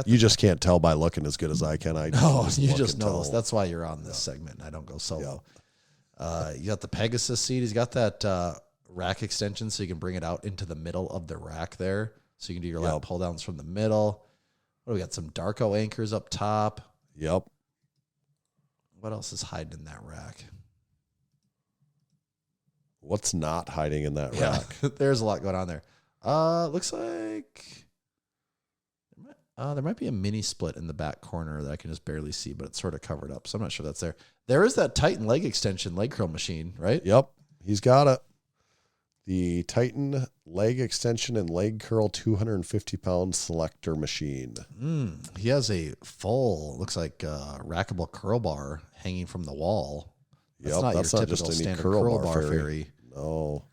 You just can't tell by looking as good as I can. No, you look just and know tell. this. That's why you're on this segment. I don't go solo. You got the Pegasus seat. He's got that rack extension so you can bring it out into the middle of the rack there. So you can do your lat pull downs from the middle. What do we got? Some Darko anchors up top. Yep. What else is hiding in that rack? What's not hiding in that rack? There's a lot going on there. Looks like there might be a mini split in the back corner that I can just barely see, but it's sort of covered up. So I'm not sure that's there. There is that Titan leg extension, leg curl machine, right? Yep. He's got it. The Titan leg extension and leg curl 250-pound selector machine. He has a full, looks like rackable curl bar hanging from the wall. That's not your typical standard curl bar fairy. No.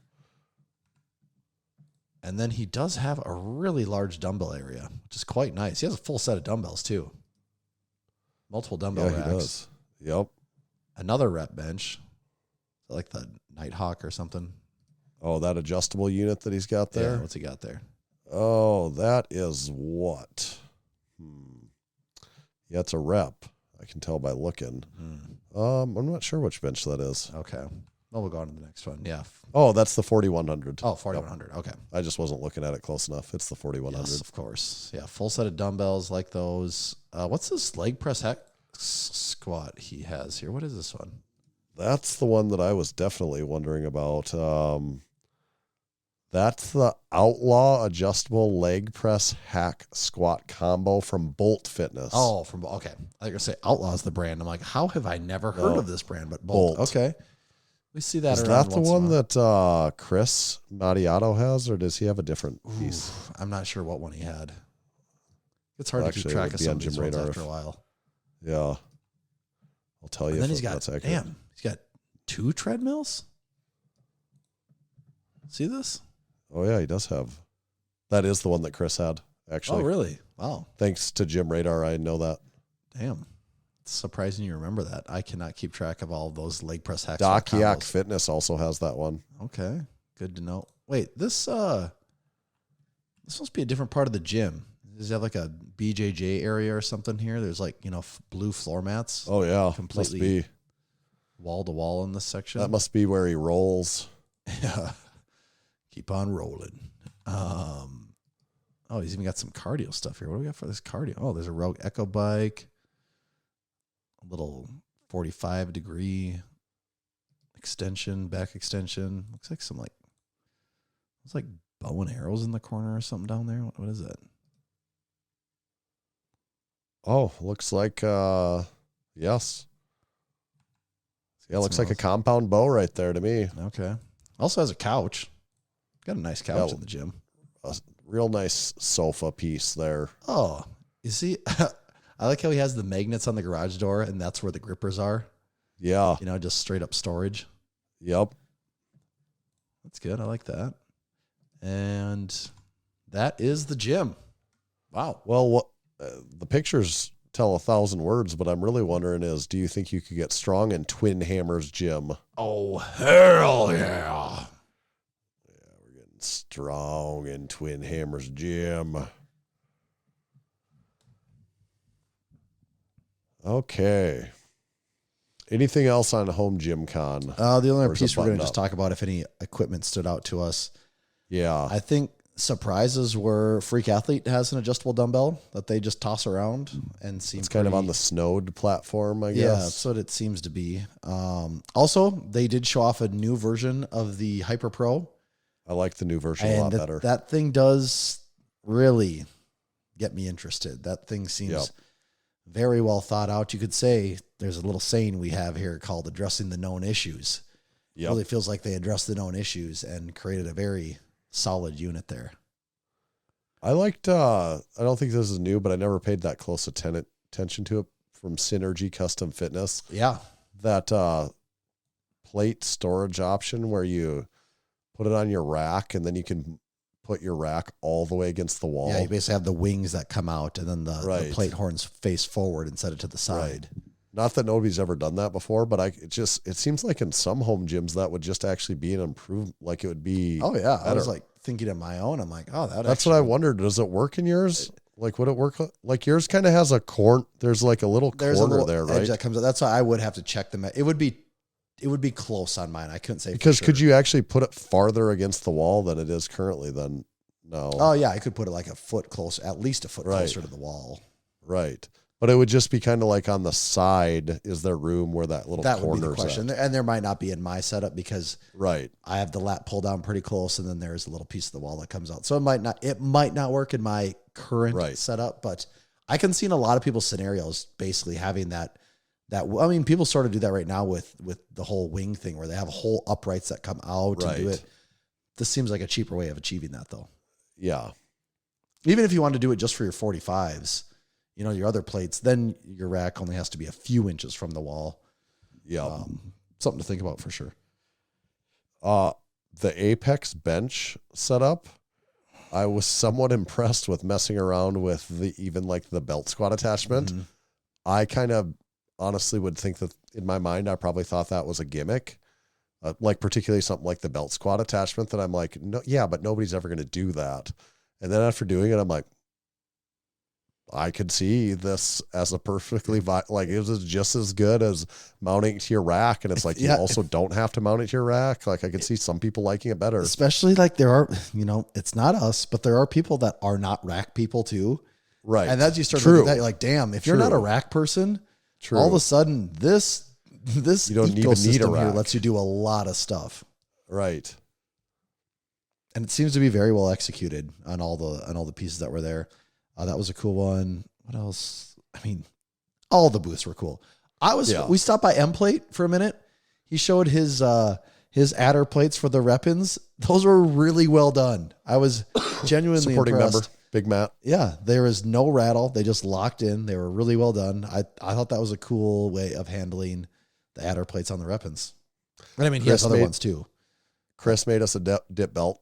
And then he does have a really large dumbbell area, which is quite nice. He has a full set of dumbbells too. Multiple dumbbell racks. He does. Yep. Another rep bench. Like the Nighthawk or something. Oh, that adjustable unit that he's got there? Yeah, what's he got there? Oh, that is what? Yeah, it's a rep. I can tell by looking. I'm not sure which bench that is. Okay. Oh, we'll go on to the next one. Yeah. Oh, that's the 4100. Oh, 4100. Okay. I just wasn't looking at it close enough. It's the 4100. Yes, of course. Yeah, full set of dumbbells like those. What's this leg press hack squat he has here? What is this one? That's the one that I was definitely wondering about. That's the Outlaw Adjustable Leg Press Hack Squat Combo from Bolt Fitness. Oh, okay. I was gonna say Outlaw's the brand. I'm like, how have I never heard of this brand? But Bolt. Okay. We see that. Is around that the once in a one while. that Chris Mattiato has, or does he have a different piece? I'm not sure what one he had. It's hard to keep Actually, it track would of be some on of these Gym ones Radar after a while. Yeah. I'll tell you And then if he's got, that's accurate. damn, he's got 2 treadmills. See this? Oh, yeah, he does have. That is the one that Chris had, actually. Oh, really? Wow. Thanks to Gym Radar, I know that. Damn. It's surprising you remember that. I cannot keep track of all of those leg press hacks. Doc Yak combos. Fitness also has that one. Okay. Good to know. Wait, this must be a different part of the gym. Does it have like a BJJ area or something here? There's like, blue floor mats. Oh, yeah. Completely Must be. Wall to wall in this section. That must be where he rolls. Yeah. Keep on rolling. Oh, he's even got some cardio stuff here. What do we got for this cardio? Oh, there's a Rogue Echo bike. A little 45-degree extension, back extension. Looks like some it's like bow and arrows in the corner or something down there. What is that? Oh, looks like, yes. Yeah, looks like a compound bow right there to me. Okay. Also has a couch. Got a nice couch in the gym. A real nice sofa piece there. Oh, you see, I like how he has the magnets on the garage door, and that's where the grippers are. Yeah. Just straight up storage. Yep. That's good. I like that. And that is the gym. Wow. Well, the pictures tell 1,000 words, but I'm really wondering is, do you think you could get strong in Twin Hammers Gym? Oh, hell yeah. We're getting strong in Twin Hammers Gym. Okay. Anything else on Home Gym Con? The only Or other is it piece we're going buttoned to just up? talk about if any equipment stood out to us. Yeah. I think surprises were Freak Athlete has an adjustable dumbbell that they just toss around and seem It's kind of on the Snowed platform, I guess. Yeah, that's what it seems to be. Also, they did show off a new version of the Hyper Pro. I like the new version a lot better. That thing does really get me interested. That thing seems very well thought out. You could say there's a little saying we have here called addressing the known issues. It really feels like they addressed the known issues and created a very solid unit there. I liked, I don't think this is new, but I never paid that close attention to it from Synergy Custom Fitness. Yeah. That plate storage option where you put it on your rack and then you can put your rack all the way against the wall. Yeah, you basically have the wings that come out and then the plate horns face forward and set it to the side. Right. Not that nobody's ever done that before, but it seems like in some home gyms that would just actually be an improvement. Like it would be. Oh yeah. better. I was like thinking of my own. I'm like, oh, that's what I wondered. Does it work in yours? Like, would it work? Like yours kind of has a corner. There's like a little corner there, right? That comes out. That's why I would have to check them. It would be close on mine. I couldn't say because for sure. Could you actually put it farther against the wall than it is currently? Then no. Oh yeah, I could put it like a foot close, at least a foot closer to the wall. Right. But it would just be kind of like on the side. Is there room where that little corner is? That would be the question. And there might not be in my setup because I have the lat pulled down pretty close, and then there's a little piece of the wall that comes out. So it might not work in my current setup, but I can see in a lot of people's scenarios basically having that. I mean, people sort of do that right now with the whole wing thing where they have whole uprights that come out to do it. This seems like a cheaper way of achieving that, though. Yeah. Even if you want to do it just for your 45s. Your other plates, then your rack only has to be a few inches from the wall. Yeah. Something to think about for sure. The Apex bench setup, I was somewhat impressed with messing around with even the belt squat attachment. Mm-hmm. I kind of honestly would think that in my mind, I probably thought that was a gimmick. Particularly something like the belt squat attachment that I'm like, no, yeah, but nobody's ever going to do that. And then after doing it, I'm like, I could see this as a perfectly like it was just as good as mounting it to your rack, and it's like you also don't have to mount it to your rack. Like I could see some people liking it better, especially like there are, it's not us, but there are people that are not rack people too, right? And as you start looking at that, you're like, damn, if you're not a rack person, all of a sudden this you don't even need a rack. Here lets you do a lot of stuff, right? And it seems to be very well executed on all the pieces that were there. That was a cool one. What else? I mean, all the booths were cool. We stopped by M Plate for a minute. He showed his adder plates for the Repins. Those were really well done. I was genuinely supporting impressed. member, Big Matt. Yeah, there is no rattle. They just locked in. They were really well done. I thought that was a cool way of handling the adder plates on the Repins. And I mean, he has other ones too. Chris made us a dip belt.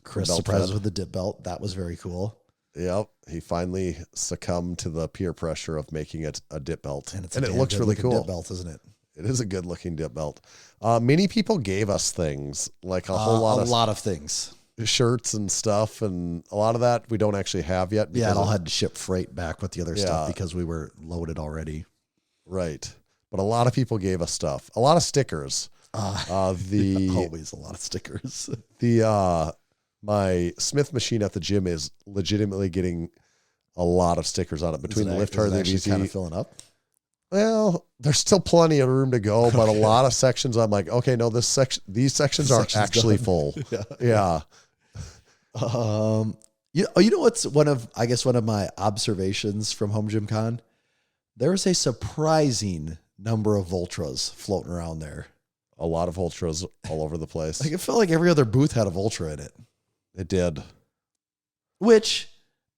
Chris surprised us with the dip belt. That was very cool. Yep, he finally succumbed to the peer pressure of making it a dip belt, and it looks really cool. Dip belt, isn't it? It is a good looking dip belt. Many people gave us things like a lot of things, shirts and stuff, and a lot of that we don't actually have yet. Yeah, it all had to ship freight back with the other stuff because we were loaded already. Right, but a lot of people gave us stuff. A lot of stickers. Always a lot of stickers. My Smith machine at the gym is legitimately getting a lot of stickers on it between the lift hard and the VZ. Kind of filling up. Well, there's still plenty of room to go, but a lot of sections I'm like, okay, no, these sections aren't actually full. Yeah. You know what's one of my observations from Home Gym Con? There is a surprising number of Voltras floating around there. A lot of Voltras all over the place. Like it felt like every other booth had a Voltra in it. It did. Which,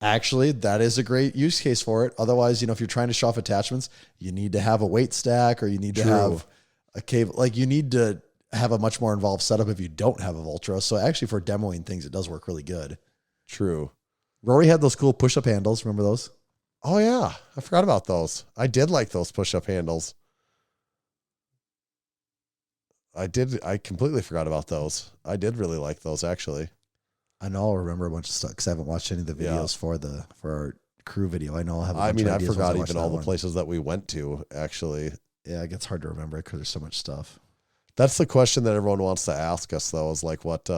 actually, that is a great use case for it. Otherwise, if you're trying to show off attachments, you need to have a weight stack or you need to have a cable. Like, you need to have a much more involved setup if you don't have a Voltra. So, actually, for demoing things, it does work really good. True. Rory had those cool push-up handles. Remember those? Oh, yeah. I forgot about those. I did like those push-up handles. I completely forgot about those. I did really like those, actually. I know I'll remember a bunch of stuff because I haven't watched any of the videos for our crew video. I know I'll have I forgot even all the places that we went to, actually. Yeah, it gets hard to remember because there's so much stuff. That's the question that everyone wants to ask us, though, is like what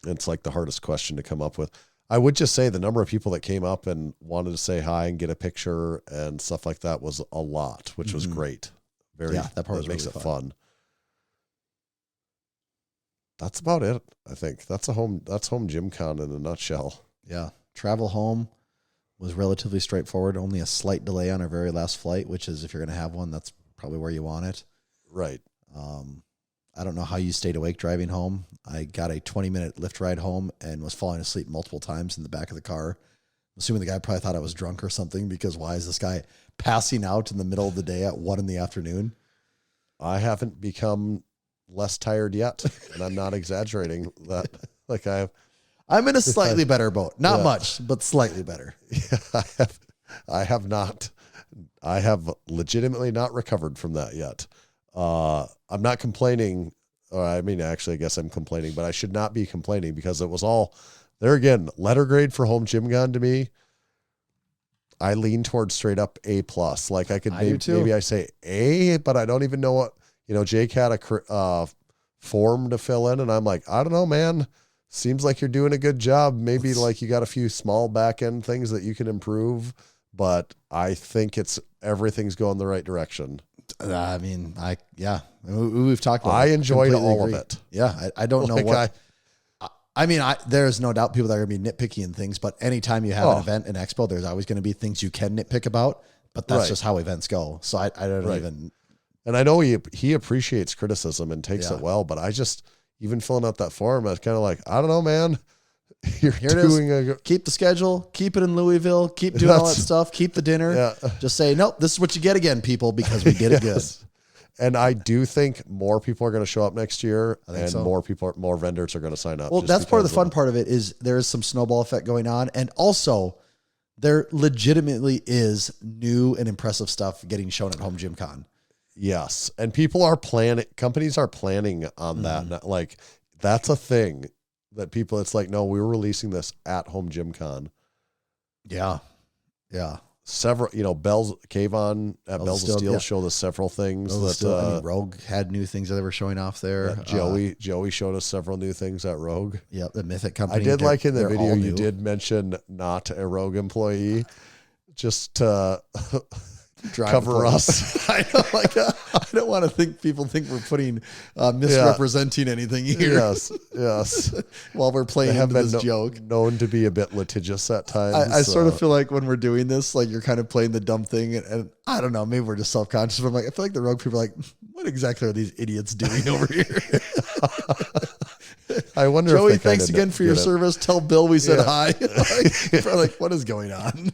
it's like the hardest question to come up with. I would just say the number of people that came up and wanted to say hi and get a picture and stuff like that was a lot, which was great. That part makes really it fun. That's about it. I think that's Home Gym Con in a nutshell. Yeah. Travel home was relatively straightforward. Only a slight delay on our very last flight, which is if you're going to have one, that's probably where you want it. Right. I don't know how you stayed awake driving home. I got a 20-minute lift ride home and was falling asleep multiple times in the back of the car. I'm assuming the guy probably thought I was drunk or something because why is this guy passing out in the middle of the day at 1 p.m? I haven't become less tired yet, and I'm not exaggerating that. Like I'm in a slightly better boat. Not much, but slightly better. Yeah, I have not. I have legitimately not recovered from that yet. I'm not complaining. Actually, I guess I'm complaining, but I should not be complaining because it was all there again. Letter grade for Home Gym Con to me. I lean towards straight up A+. Like I could maybe I say A, but I don't even know what. Jake had a form to fill in, and I'm like, I don't know, man. Seems like you're doing a good job. Maybe like you got a few small back end things that you can improve, but I think everything's going the right direction. We've talked about. I enjoyed all of it. Yeah, I don't know what. There's no doubt people that are going to be nitpicky in things, but anytime you have an event, an expo, there's always going to be things you can nitpick about. But that's just how events go. So I don't even. And I know he appreciates criticism and takes it well, but I just, even filling out that form, I was kind of like, I don't know, man. You're doing keep the schedule, keep it in Louisville, keep doing all that stuff, keep the dinner. Yeah. Just say, nope, this is what you get again, people, because we did it good. And I do think more people are going to show up next year, and so. more vendors are going to sign up. Well, that's part of the fun part of it is there is some snowball effect going on, and also there legitimately is new and impressive stuff getting shown at Home Gym Con. Yes. And companies are planning on that. Like that's a thing that people, it's like, no, we were releasing this at Home Gym Con. Yeah. Several, Bell's Kayvon at Bells of Steel showed us several things. Rogue had new things that they were showing off there. Joey showed us several new things at Rogue. Yeah, the Mythic company. I did like in the video you did mention not a Rogue employee, just to cover us. I know, I don't want to people think we're putting misrepresenting anything here. Yes. While we're playing into this joke, known to be a bit litigious at times. I sort of feel like when we're doing this, like you're kind of playing the dumb thing, and I don't know, maybe we're just self-conscious. But I feel like the Rogue people are like, what exactly are these idiots doing over here? I wonder. Joey, thanks again for your service. Tell Bill we said hi. Like, what is going on?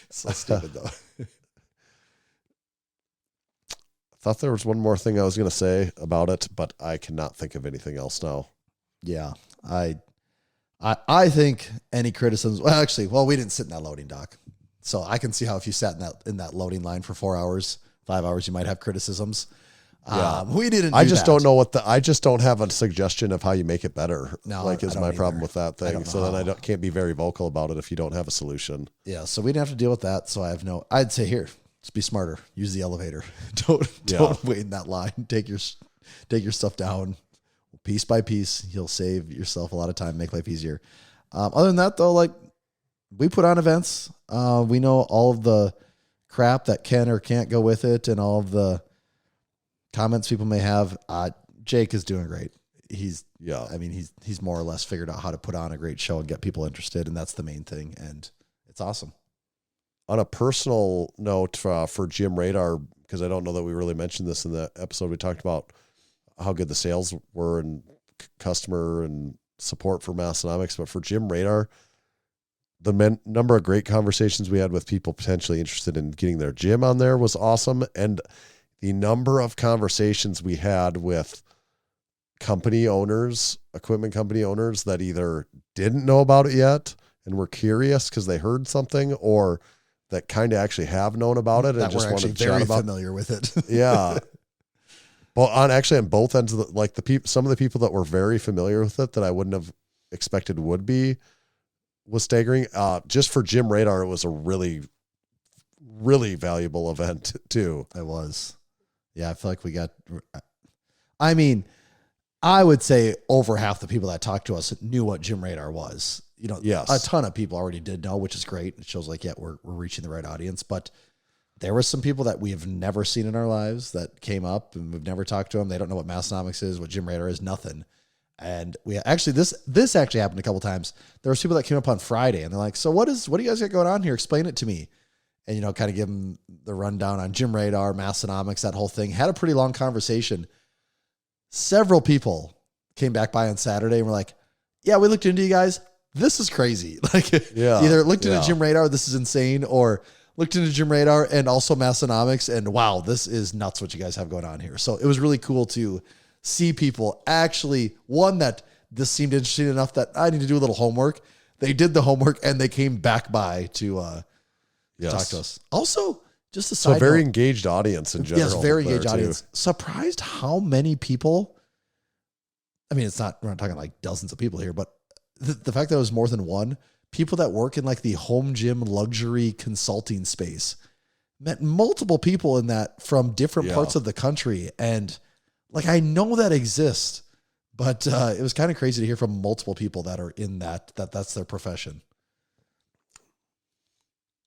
So stupid though. I thought there was one more thing I was going to say about it, but I cannot think of anything else now. Yeah, I think any criticisms. Well, we didn't sit in that loading dock, so I can see how if you sat in that loading line for 4 hours, 5 hours, you might have criticisms. Yeah. We didn't. I just don't know I just don't have a suggestion of how you make it better. No, is my problem with that thing. So then I can't be very vocal about it if you don't have a solution. Yeah. So we didn't have to deal with that. So I'd say here, just be smarter. Use the elevator. Don't wait in that line. Take your stuff down piece by piece. You'll save yourself a lot of time, make life easier. Other than that though, we put on events. We know all of the crap that can or can't go with it and all of the comments people may have. Jake is doing great. He's more or less figured out how to put on a great show and get people interested, and that's the main thing, and it's awesome. On a personal note for Jim Radar, because I don't know that we really mentioned this in the episode, we talked about how good the sales were and customer and support for Massenomics, but for Jim Radar, the number of great conversations we had with people potentially interested in getting their gym on there was awesome, and the number of conversations we had with company owners, equipment company owners that either didn't know about it yet and were curious because they heard something, or that kind of actually have known about it and just wanted to chat about. Familiar with it. Yeah. Well, on both ends of some of the people that were very familiar with it that I wouldn't have expected would be was staggering. Just for Jim Radar, it was a really, really valuable event too. It was. Yeah, I feel like we got, I would say over half the people that talked to us knew what Jim Radar was. Yes. A ton of people already did know, which is great. It shows we're reaching the right audience, but there were some people that we have never seen in our lives that came up and we've never talked to them. They don't know what Massenomics is, what Jim Radar is, nothing. And we actually, this actually happened a couple of times. There was people that came up on Friday and they're like, so what do you guys got going on here? Explain it to me. And, kind of give them the rundown on Jim Radar, Massenomics, that whole thing. Had a pretty long conversation. Several people came back by on Saturday and were like, yeah, we looked into you guys. This is crazy. Either looked into Jim Radar, this is insane, or looked into Jim Radar and also Massenomics, and wow, this is nuts what you guys have going on here. So it was really cool to see people actually, one, that this seemed interesting enough that I need to do a little homework. They did the homework and they came back by to talk to us. Also, just a side very note, engaged audience in general. Yes, very engaged audience. Surprised how many people. We're not talking like dozens of people here, but the fact that it was more than one, people that work in the home gym luxury consulting space, met multiple people in that from different parts of the country. And I know that exists, but it was kind of crazy to hear from multiple people that are in that's their profession.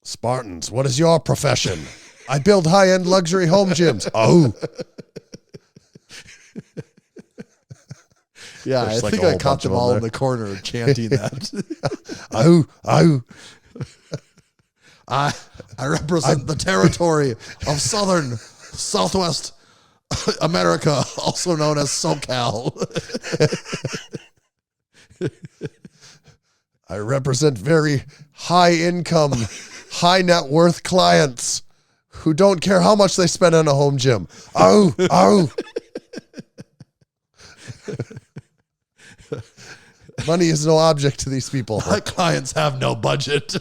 Spartans, what is your profession? I build high-end luxury home gyms. Oh. Yeah, I think I caught them all in the corner chanting that. Oh. I represent the territory of Southwest America, also known as SoCal. I represent very high income, high net worth clients who don't care how much they spend on a home gym. Oh. Money is no object to these people. My clients have no budget.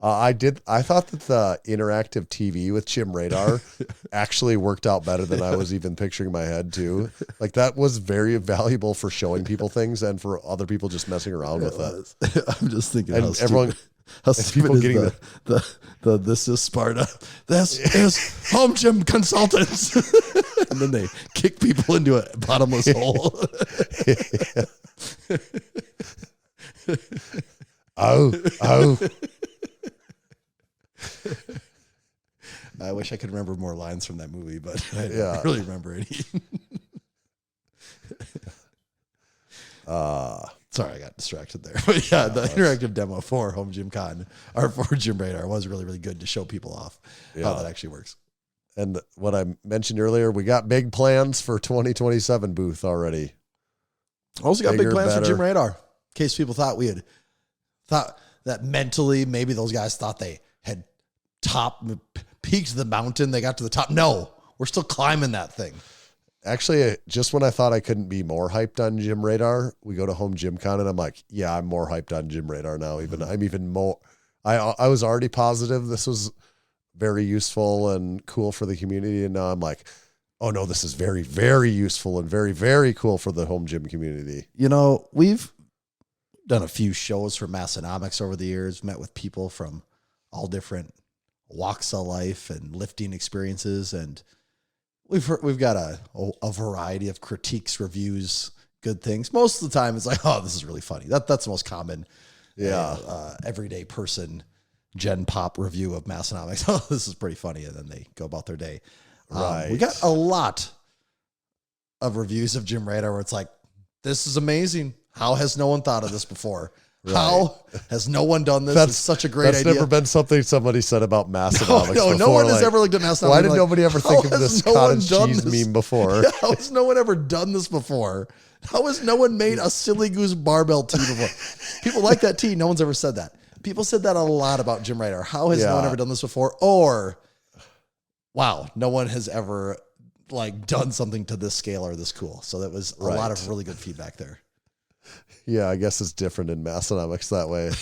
I thought that the interactive TV with Gym Radar actually worked out better than I was even picturing in my head too. Like that was very valuable for showing people things and for other people just messing around with it. I'm just thinking And everyone, how and people getting the this is Sparta. This is home gym consultants. And then they kick people into a bottomless hole. oh. I wish I could remember more lines from that movie, but I don't Yeah. really remember any. Sorry, I got distracted there. But yeah, the interactive demo for Home Gym Con or for Gym Radar was really, really good to show people off how that actually works. And what I mentioned earlier, we got big plans for 2027 booth already. Also got big Bigger, plans for better. Gym Radar. In case people thought that mentally maybe those guys thought they had peaked the mountain. They got to the top. No, we're still climbing that thing. Actually, just when I thought I couldn't be more hyped on Gym Radar, we go to Home Gym Con and I'm like, yeah, I'm more hyped on Gym Radar now. I'm even more. I was already positive this was very useful and cool for the community, and now I'm like, oh no, this is very, very useful and very, very cool for the home gym community. You know, we've done a few shows for Massenomics over the years, met with people from all different walks of life and lifting experiences, and we've got a variety of critiques, reviews, good things. Most of the time, it's like, oh, this is really funny. That's the most common, everyday person Gen Pop review of Massenomics. Oh, this is pretty funny, and then they go about their day. Right. We got a lot of reviews of Gym Radar where it's like, this is amazing. How has no one thought of this before? Right. How has no one done this? It's such a great idea. That's never been something somebody said about Massenomics before. No one has ever looked at Massenomics. Why did nobody ever think of this cottage cheese meme before? How has no one ever done this before? How has no one made a silly goose barbell tee before? People like that tee. No one's ever said that. People said that a lot about Gym Radar. How has no one ever done this before? Or, wow, no one has ever done something to this scale or this cool. So that was a lot of really good feedback there. Yeah, I guess it's different in Massenomics that way.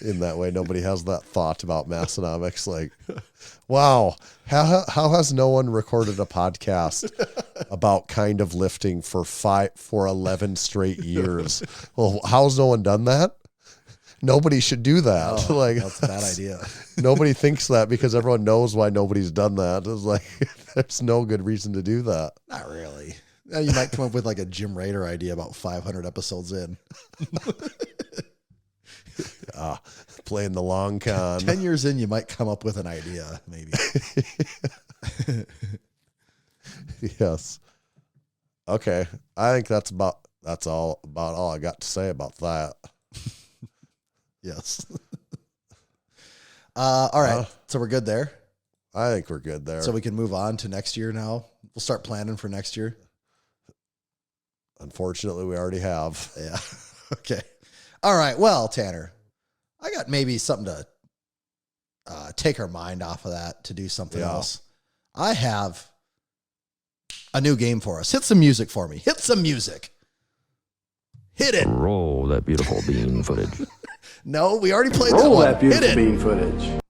In that way, nobody has that thought about Massenomics. Like, wow, how has no one recorded a podcast about kind of lifting for 11 straight years? Well, how's no one done that? Nobody should do that. Oh, that's a bad idea. Nobody thinks that because everyone knows why nobody's done that. It's like, there's no good reason to do that. Not really. You might come up with a Gym Radar idea about 500 episodes in. Playing the long con. 10 years in, you might come up with an idea, maybe. Yes. Okay. I think that's all I got to say about that. Yes. All right. So we're good there. I think we're good there. So we can move on to next year now. We'll start planning for next year. Unfortunately, we already have. Yeah. Okay. All right. Well, Tanner, I got maybe something to take our mind off of that to do something else. I have a new game for us. Hit some music for me. Hit some music. Hit it. Roll that beautiful bean footage. No, we already played Roll that that one. Hit beautiful it. bean footage.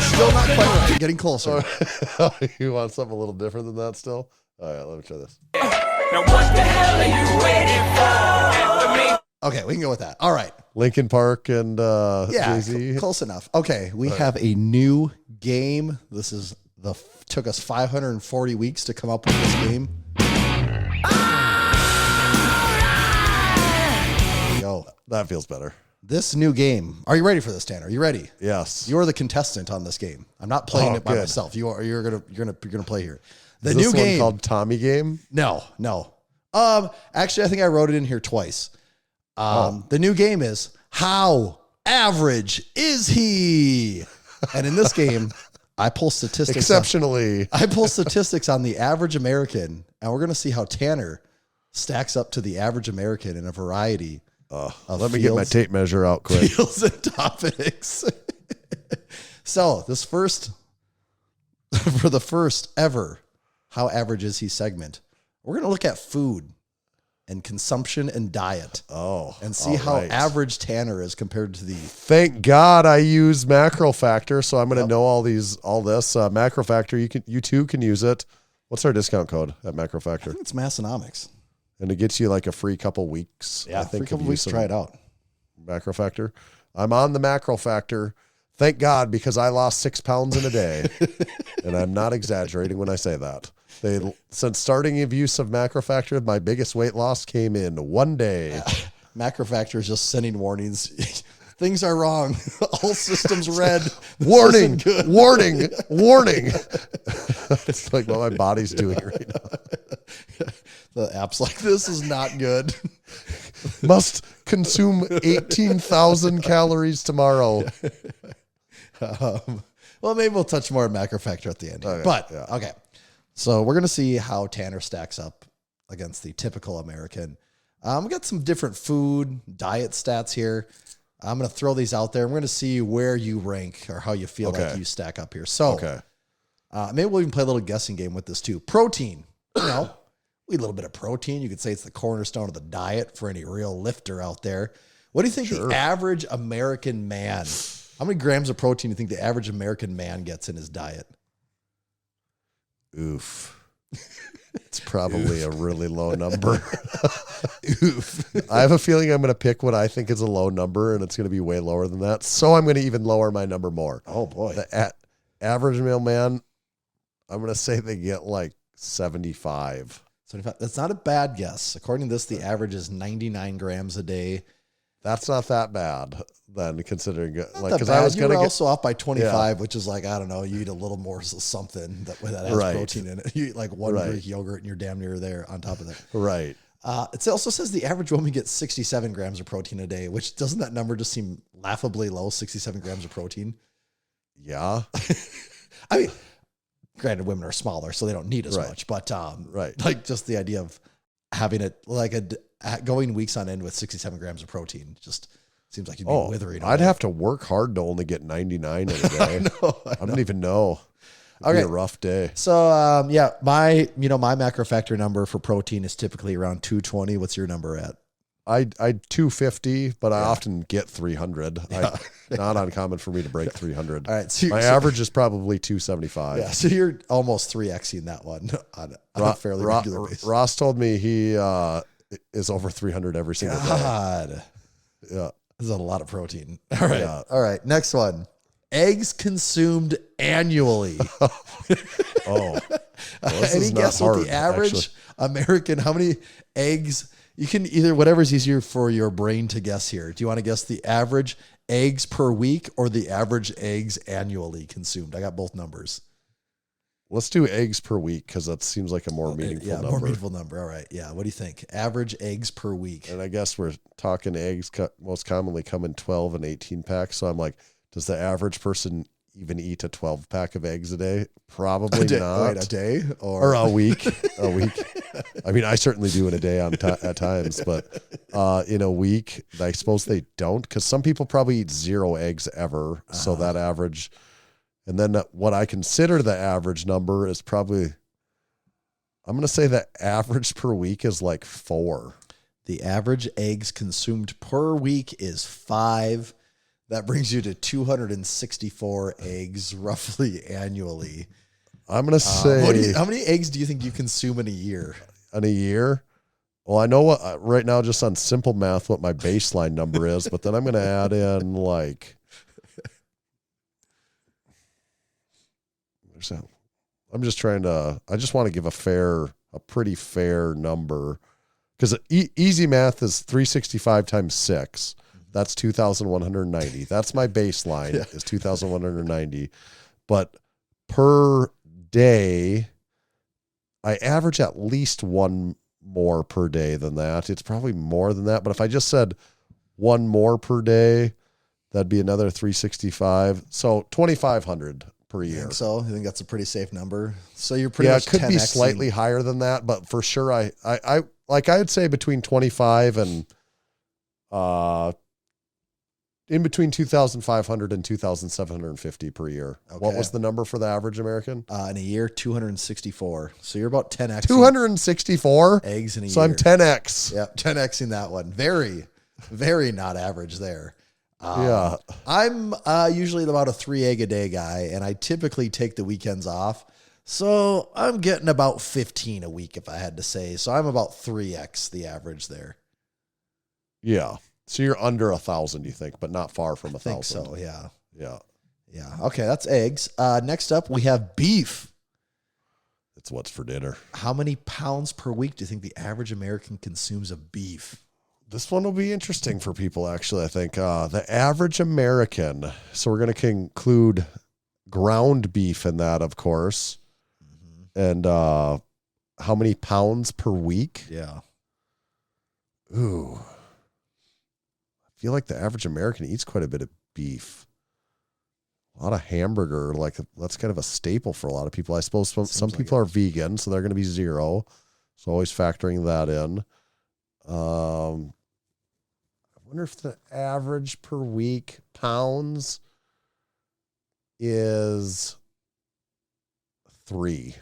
Still not quite right. Getting closer. You want something a little different than that still? All right, let me try this. Now what the hell are you waiting for? Okay, we can go with that. All right. Linkin Park and Jay-Z. Close enough. Okay, we have a new game. This is took us 540 weeks to come up with this game. There we go. That feels better. This new game. Are you ready for this, Tanner? Are you ready? Yes. You're the contestant on this game. I'm not playing it by good. myself. You're gonna play here. The Is new this game one called Tommy Game? No. Actually, I think I wrote it in here twice. The new game is How Average Is He? And in this game, I pull statistics. Exceptionally. I pull statistics on the average American, and we're going to see how Tanner stacks up to the average American in a variety of Let me get my tape measure out quick. fields and topics. So for the first ever How Average Is He segment, we're going to look at food. and consumption and diet. Oh, And see how average Tanner is compared to the. Thank God I use MacroFactor, so I'm going to know all this. MacroFactor, you too can use it. What's our discount code at MacroFactor? I think it's Massenomics. And it gets you like a free couple weeks. Yeah, I think free couple weeks. Try it out. MacroFactor. I'm on the MacroFactor. Thank God, because I lost 6 pounds in a day. And I'm not exaggerating when I say that. Since starting the use of MacroFactor, my biggest weight loss came in one day. MacroFactor is just sending warnings. Things are wrong. All systems red. Warning, warning, warning. It's like what my body's doing right now. The app's like, this is not good. Must consume 18,000 calories tomorrow. Well, maybe we'll touch more on MacroFactor at the end. Okay, But, yeah. okay. So we're going to see how Tanner stacks up against the typical American. We got some different food, diet stats here. I'm going to throw these out there. We're going to see where you rank or how you feel like you stack up here. So maybe we'll even play a little guessing game with this too. Protein, we need a little bit of protein. You could say it's the cornerstone of the diet for any real lifter out there. What do you think the average American man, how many grams of protein do you think the average American man gets in his diet? Oof. It's probably a really low number. Oof. I have a feeling I'm going to pick what I think is a low number, and it's going to be way lower than that. So I'm going to even lower my number more. Oh, boy. The average male man, I'm going to say they get like 75. 75. That's not a bad guess. According to this, the average is 99 grams a day. That's not that bad then, considering because I was going to also off by 25, which is like, I don't know, you eat a little more something that has protein in it. You eat like one Greek yogurt and you're damn near there on top of that. Right. It also says the average woman gets 67 grams of protein a day, which doesn't that number just seem laughably low, 67 grams of protein? Yeah. I mean, granted, women are smaller, so they don't need as much, but like just the idea of having it like going weeks on end with 67 grams of protein just seems like you'd be withering. I'd have to work hard to only get 99 in a day. I don't even know. It'd be a rough day. So, my MacroFactor number for protein is typically around 220. What's your number at? I 250, but I often get 300. Not uncommon for me to break 300. All right. So my average is probably 275. Yeah. So you're almost 3Xing that one on a fairly regular basis. Ross told me he is over 300 every single day. Yeah. This is a lot of protein. All right. Yeah. All right. Next one. Eggs consumed annually. Any guess what the average American, how many eggs? You can either, whatever's easier for your brain to guess here. Do you want to guess the average eggs per week or the average eggs annually consumed? I got both numbers. Let's do eggs per week because that seems like a more meaningful number. More meaningful number. All right. Yeah. What do you think? Average eggs per week. And I guess we're talking eggs most commonly come in 12 and 18 packs. So I'm like, does the average person even eat a 12 pack of eggs a day? Probably not. Wait, a day or a week? A week. I mean, I certainly do in a day at times, but in a week, I suppose they don't because some people probably eat 0 eggs ever. So that average. And then what I consider the average number is probably, I'm going to say the average per week is like 4. The average eggs consumed per week is 5. That brings you to 264 eggs roughly annually. I'm going to say. How many eggs do you think you consume in a year? In a year? Well, I know what right now, just on simple math, what my baseline number is, but then I'm going to add in like. I'm just I just want to give a pretty fair number because easy math is 365 times 6. That's 2,190. That's my baseline is 2,190. But per day, I average at least one more per day than that. It's probably more than that. But if I just said one more per day, that'd be another 365. So 2,500 per year. So I think that's a pretty safe number. So you're pretty much it could be slightly higher than that, but for sure I'd say between 25 and in between 2,500 and 2,750 per year. Okay. What was the number for the average American? In a year, 264. So you're about 10x 264 eggs in a year. So I'm 10x. Yep, 10xing that one. Very, very not average there. Yeah. I'm usually about a 3 egg a day guy, and I typically take the weekends off. So I'm getting about 15 a week, if I had to say. So I'm about 3x the average there. Yeah. So you're under 1,000, you think, but not far from 1,000. I think so, yeah. Yeah. Yeah. Okay, that's eggs. Next up, we have beef. It's what's for dinner. How many pounds per week do you think the average American consumes of beef? This one will be interesting for people, actually, I think. The average American, so we're going to include ground beef in that, of course. And how many pounds per week? Yeah. Ooh. I feel like the average American eats quite a bit of beef. A lot of hamburger, like that's kind of a staple for a lot of people. I suppose some people are vegan, so they're going to be 0. So always factoring that in. I wonder if the average per week pounds is 3.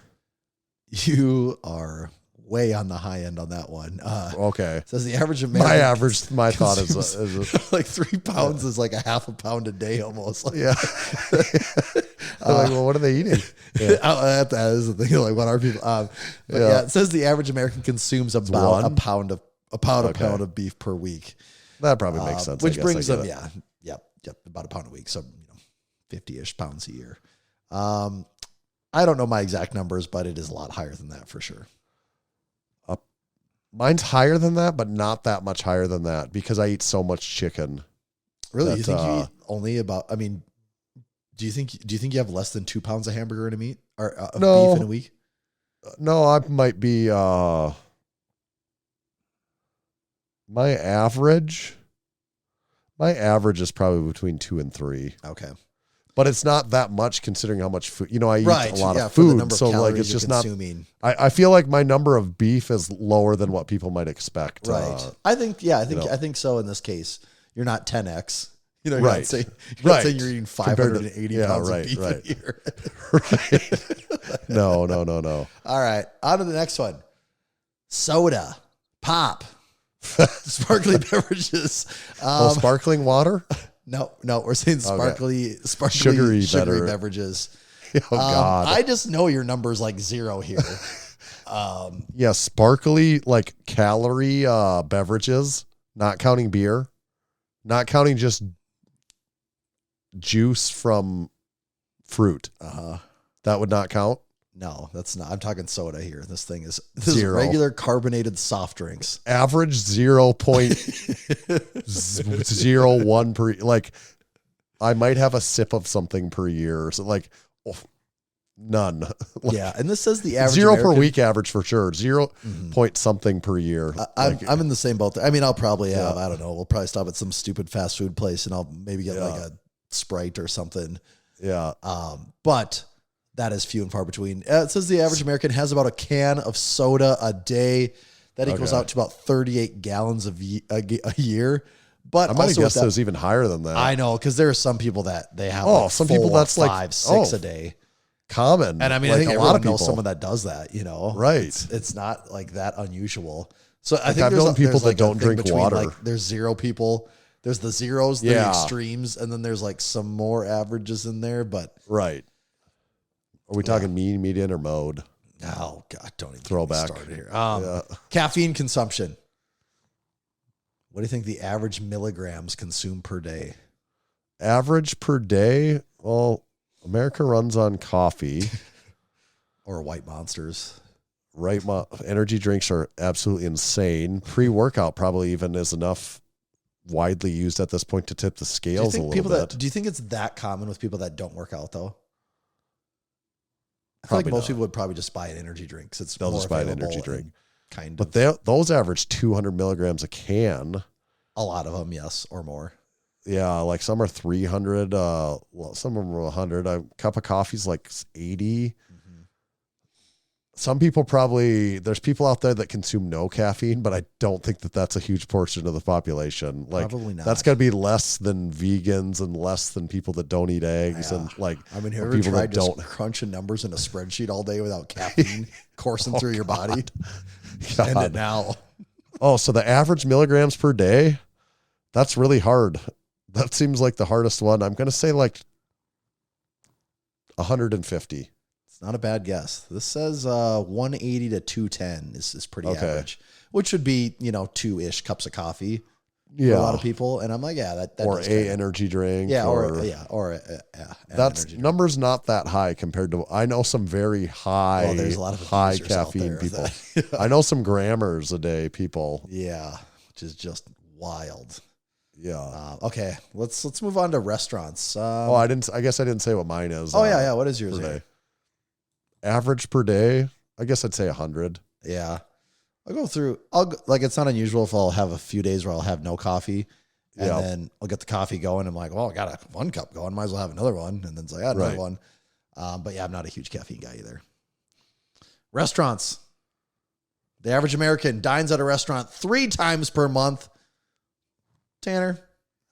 You are way on the high end on that one. Okay. Says the average American. My thought is like 3 pounds is like a half a pound a day almost. Like, yeah. Like, well, what are they eating? Yeah. That is the thing. Like, what are people? Yeah, it says the average American consumes about a pound of beef per week. That probably makes sense. Which brings them, yep, about a pound a week. So 50-ish pounds a year. I don't know my exact numbers, but it is a lot higher than that for sure. Mine's higher than that, but not that much higher than that because I eat so much chicken. Really? You think you eat only about, I mean, do you think you have less than 2 pounds of hamburger in a meat or of beef in a week? No, I might be, my average is probably between 2 and 3. Okay. But it's not that much considering how much food, I eat a lot of for the food. number of So like, it's you're just consuming. not, I feel like my number of beef is lower than what people might expect. Right. I think so in this case. You're not 10x. You're Right. not saying you're eating 580 pounds of beef right. a year. Right. No. All right. On to the next one. Soda. Pop. Sparkly beverages. Sparkling water? No, we're saying sparkly Sugary beverages. Oh, God. I just know your number's like 0 here. Yeah, sparkly, like calorie beverages, not counting beer, not counting just juice from fruit. That would not count. No, that's not. I'm talking soda here. This is 0. regular carbonated soft drinks. Average 0.01 per. Like, I might have a sip of something per year. So like, none. Like, Yeah, and this says the average 0 American, per week average for sure. 0 point something per year. I'm in the same boat. I mean, I'll probably have. I don't know. We'll probably stop at some stupid fast food place, and I'll maybe get like a Sprite or something. Yeah. But that is few and far between. It says the average American has about a can of soda a day. That equals out to about 38 gallons a year. But I might have guessed it was even higher than that. I know, because there are some people that they have some people that's 5, like 6 a day. Common. And I mean, like I think a everyone lot of knows people. someone that does that, Right. It's not like that unusual. So I Like, think I've known people that don't drink between, water. Like, there's 0 people. There's the zeros, the extremes, and then there's like some more averages in there. But right. Are we talking mean, median, or mode? Oh God, don't even Throwback. get me started here. Caffeine consumption. What do you think the average milligrams consume per day? Average per day? Well, America runs on coffee. Or white monsters. Right. Energy drinks are absolutely insane. Pre-workout probably even is enough widely used at this point to tip the scales a little bit. Do you think it's that common with people that don't work out though? I feel like most people would probably just buy an energy drink because they'll just buy an energy drink. Kind of. But those average 200 milligrams a can. A lot of them, yes, or more. Yeah, like some are 300. Some of them are 100. A cup of coffee is like 80. some people probably, there's people out there that consume no caffeine, but I don't think that that's a huge portion of the population. Like, Probably not. That's got to be less than vegans and less than people that don't eat eggs. Yeah. And like, I mean, have you or ever people tried that just don't. crunching numbers in a spreadsheet all day without caffeine coursing through your body? End God. it now. Oh, so the average milligrams per day, that's really hard. That seems like the hardest one. I'm going to say like 150. It's not a bad guess. This says 180 to 210 is pretty average, which would be, 2-ish cups of coffee for a lot of people. And I'm like, yeah, that or does a count. energy drink. Yeah, that's energy numbers not that high compared to, I know some very high, there's a lot of high abusers out caffeine there people. that- I know some grammars a day people. Yeah, which is just wild. Yeah. Okay, let's move on to restaurants. I guess I didn't say what mine is. Yeah. What is yours? Per Here? day? Average per day, I guess I'd say 100. Yeah. I'll go through, it's not unusual if I'll have a few days where I'll have no coffee and then I'll get the coffee going. I'm like, well, I got one cup going. Might as well have another one. And then it's like, another one. But yeah, I'm not a huge caffeine guy either. Restaurants. The average American dines at a restaurant 3 times per month. Tanner,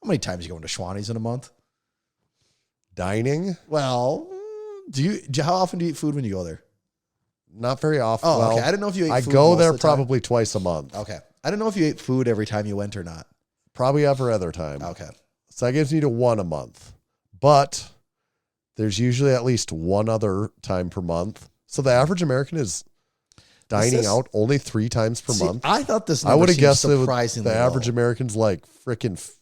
how many times you go into Schwanni's in a month? Dining? Well, how often do you eat food when you go there? Not very often. Oh, well, okay. I didn't know if you ate food. I go most there of the time. probably twice a month. Okay. I didn't know if you ate food every time you went or not. Probably every other time. Okay. So that gives me to 1 a month. But there's usually at least 1 other time per month. So the average American is dining out only 3 times per month. I thought this I number would have seemed guessed surprisingly the average low. American's like freaking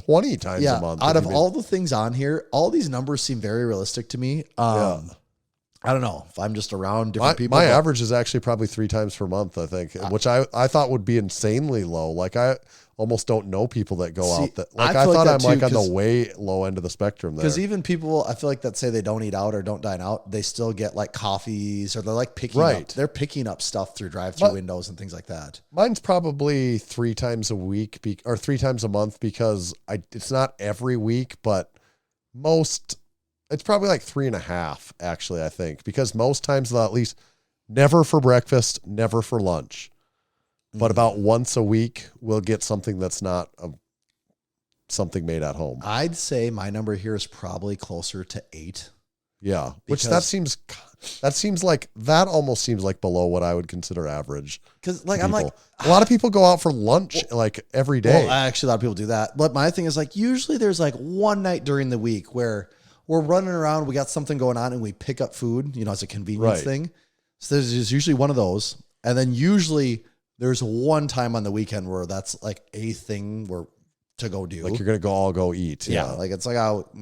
20 times a month. Out of all the things on here, all these numbers seem very realistic to me. I don't know if I'm just around different people. My average is actually probably 3 times per month, I think, which I thought would be insanely low. Like I almost don't know people that go out that like I thought I'm like on the way low end of the spectrum there. Because even people, I feel like that say they don't eat out or don't dine out, they still get like coffees or they're like picking up. They're picking up stuff through drive-through windows and things like that. Mine's probably 3 times a week or 3 times a month because it's not every week, but it's probably like 3.5 actually, I think, because most times they'll at least never for breakfast, never for lunch. But about once a week, we'll get something that's not something made at home. I'd say my number here is probably closer to 8. Yeah, which almost seems like below what I would consider average. Because like I'm like a lot of people go out for lunch like every day. Well, actually, a lot of people do that. But my thing is like usually there's like one night during the week where we're running around, we got something going on, and we pick up food. As a convenience thing. So there's usually one of those, and then usually there's one time on the weekend where that's like a thing to go do. Like you're going to all go eat. Yeah. Like it's like,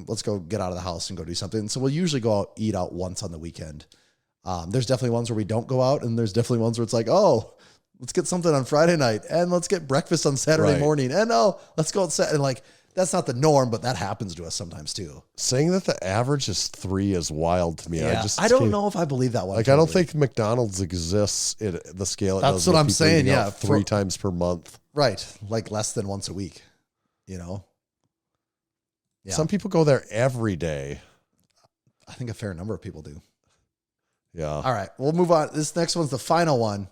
let's go get out of the house and go do something. So we'll usually go out, eat out once on the weekend. There's definitely ones where we don't go out. And there's definitely ones where it's like, oh, let's get something on Friday night and let's get breakfast on Saturday morning. And let's go outside. And like, that's not the norm, but that happens to us sometimes too. Saying that the average is 3 is wild to me. Yeah. I don't know if I believe that one. Like, totally. I don't think McDonald's exists at the scale it does. That's what I'm saying. Yeah. 3 times per month. Right. Like less than once a week, Yeah. Some people go there every day. I think a fair number of people do. Yeah. All right. We'll move on. This next one's the final one.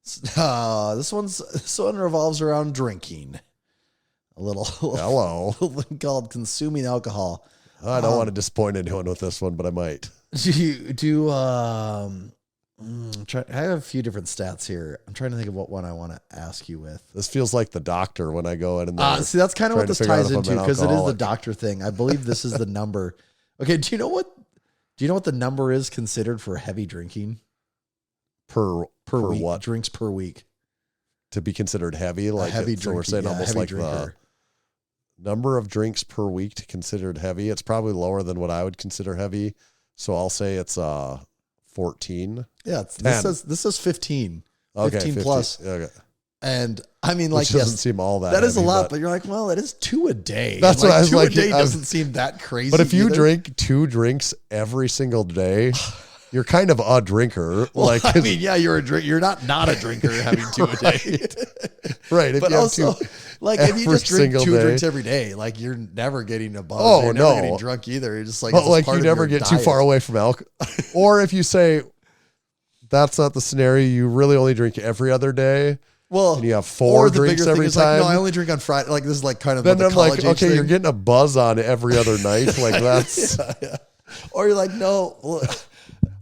This one revolves around drinking. A little thing called consuming alcohol. I don't want to disappoint anyone with this one, but I might. I have a few different stats here. I'm trying to think of what one I want to ask you with. This feels like the doctor when I go in and see, that's kind of what this ties into because it is the doctor thing. I believe this is the number. Okay, do you know what the number is considered for heavy drinking? Per week, what? Drinks per week. To be considered heavy? Like heavy so drinking. We're saying almost like drinker. The number of drinks per week to considered heavy. It's probably lower than what I would consider heavy. So I'll say it's 14. Yeah, this says 15. Okay, 15 plus. Okay. And I mean, like, which doesn't seem all that. That is a heavy, lot, but you're like, well, it is 2 a day. That's what I was like. 2 a day doesn't seem that crazy. But if you either. drink 2 drinks every single day, you're kind of a drinker. Well, like, I mean, yeah, you're a drink. You're not a drinker having 2 a day. Right. If but you also, like, if you just drink 2 day. drinks every day, like, you're never getting a buzz. Oh, you're no. never getting drunk either. You're just like, but like, you never get too far away from alcohol. Or if you say, that's not the scenario. You really only drink every other day. Well, and you have 4 drinks every time. Like, no, I only drink on Friday. Like, this is like kind of then the I'm college like, okay, thing. you're getting a buzz on every other night. Like that's. Yeah. Or you're like, no. Well,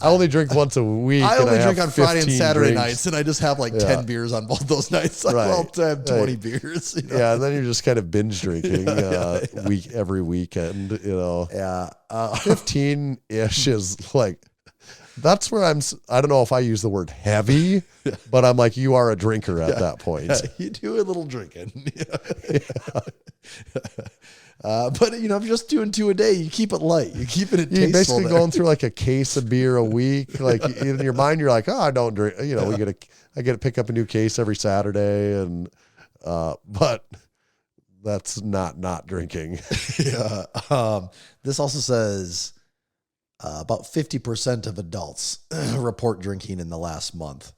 I only drink once a week. I only drink on Friday and 15 Saturday drinks. nights, and I just have like 10 beers on both those nights. Like, Right. well, I have 20 Right. beers. You know? Yeah, and then you're just kind of binge drinking every weekend. 15-ish is like. That's where I don't know if I use the word heavy, but I'm like, you are a drinker at that point. Yeah, you do a little drinking. But, if you're just doing 2 a day, you keep it light. You keep it tasteful. You're basically going through like a case of beer a week. Like in your mind, you're like, oh, I don't drink. I get to pick up a new case every Saturday. And, but that's not drinking. Yeah. This also says, about 50% of adults report drinking in the last month,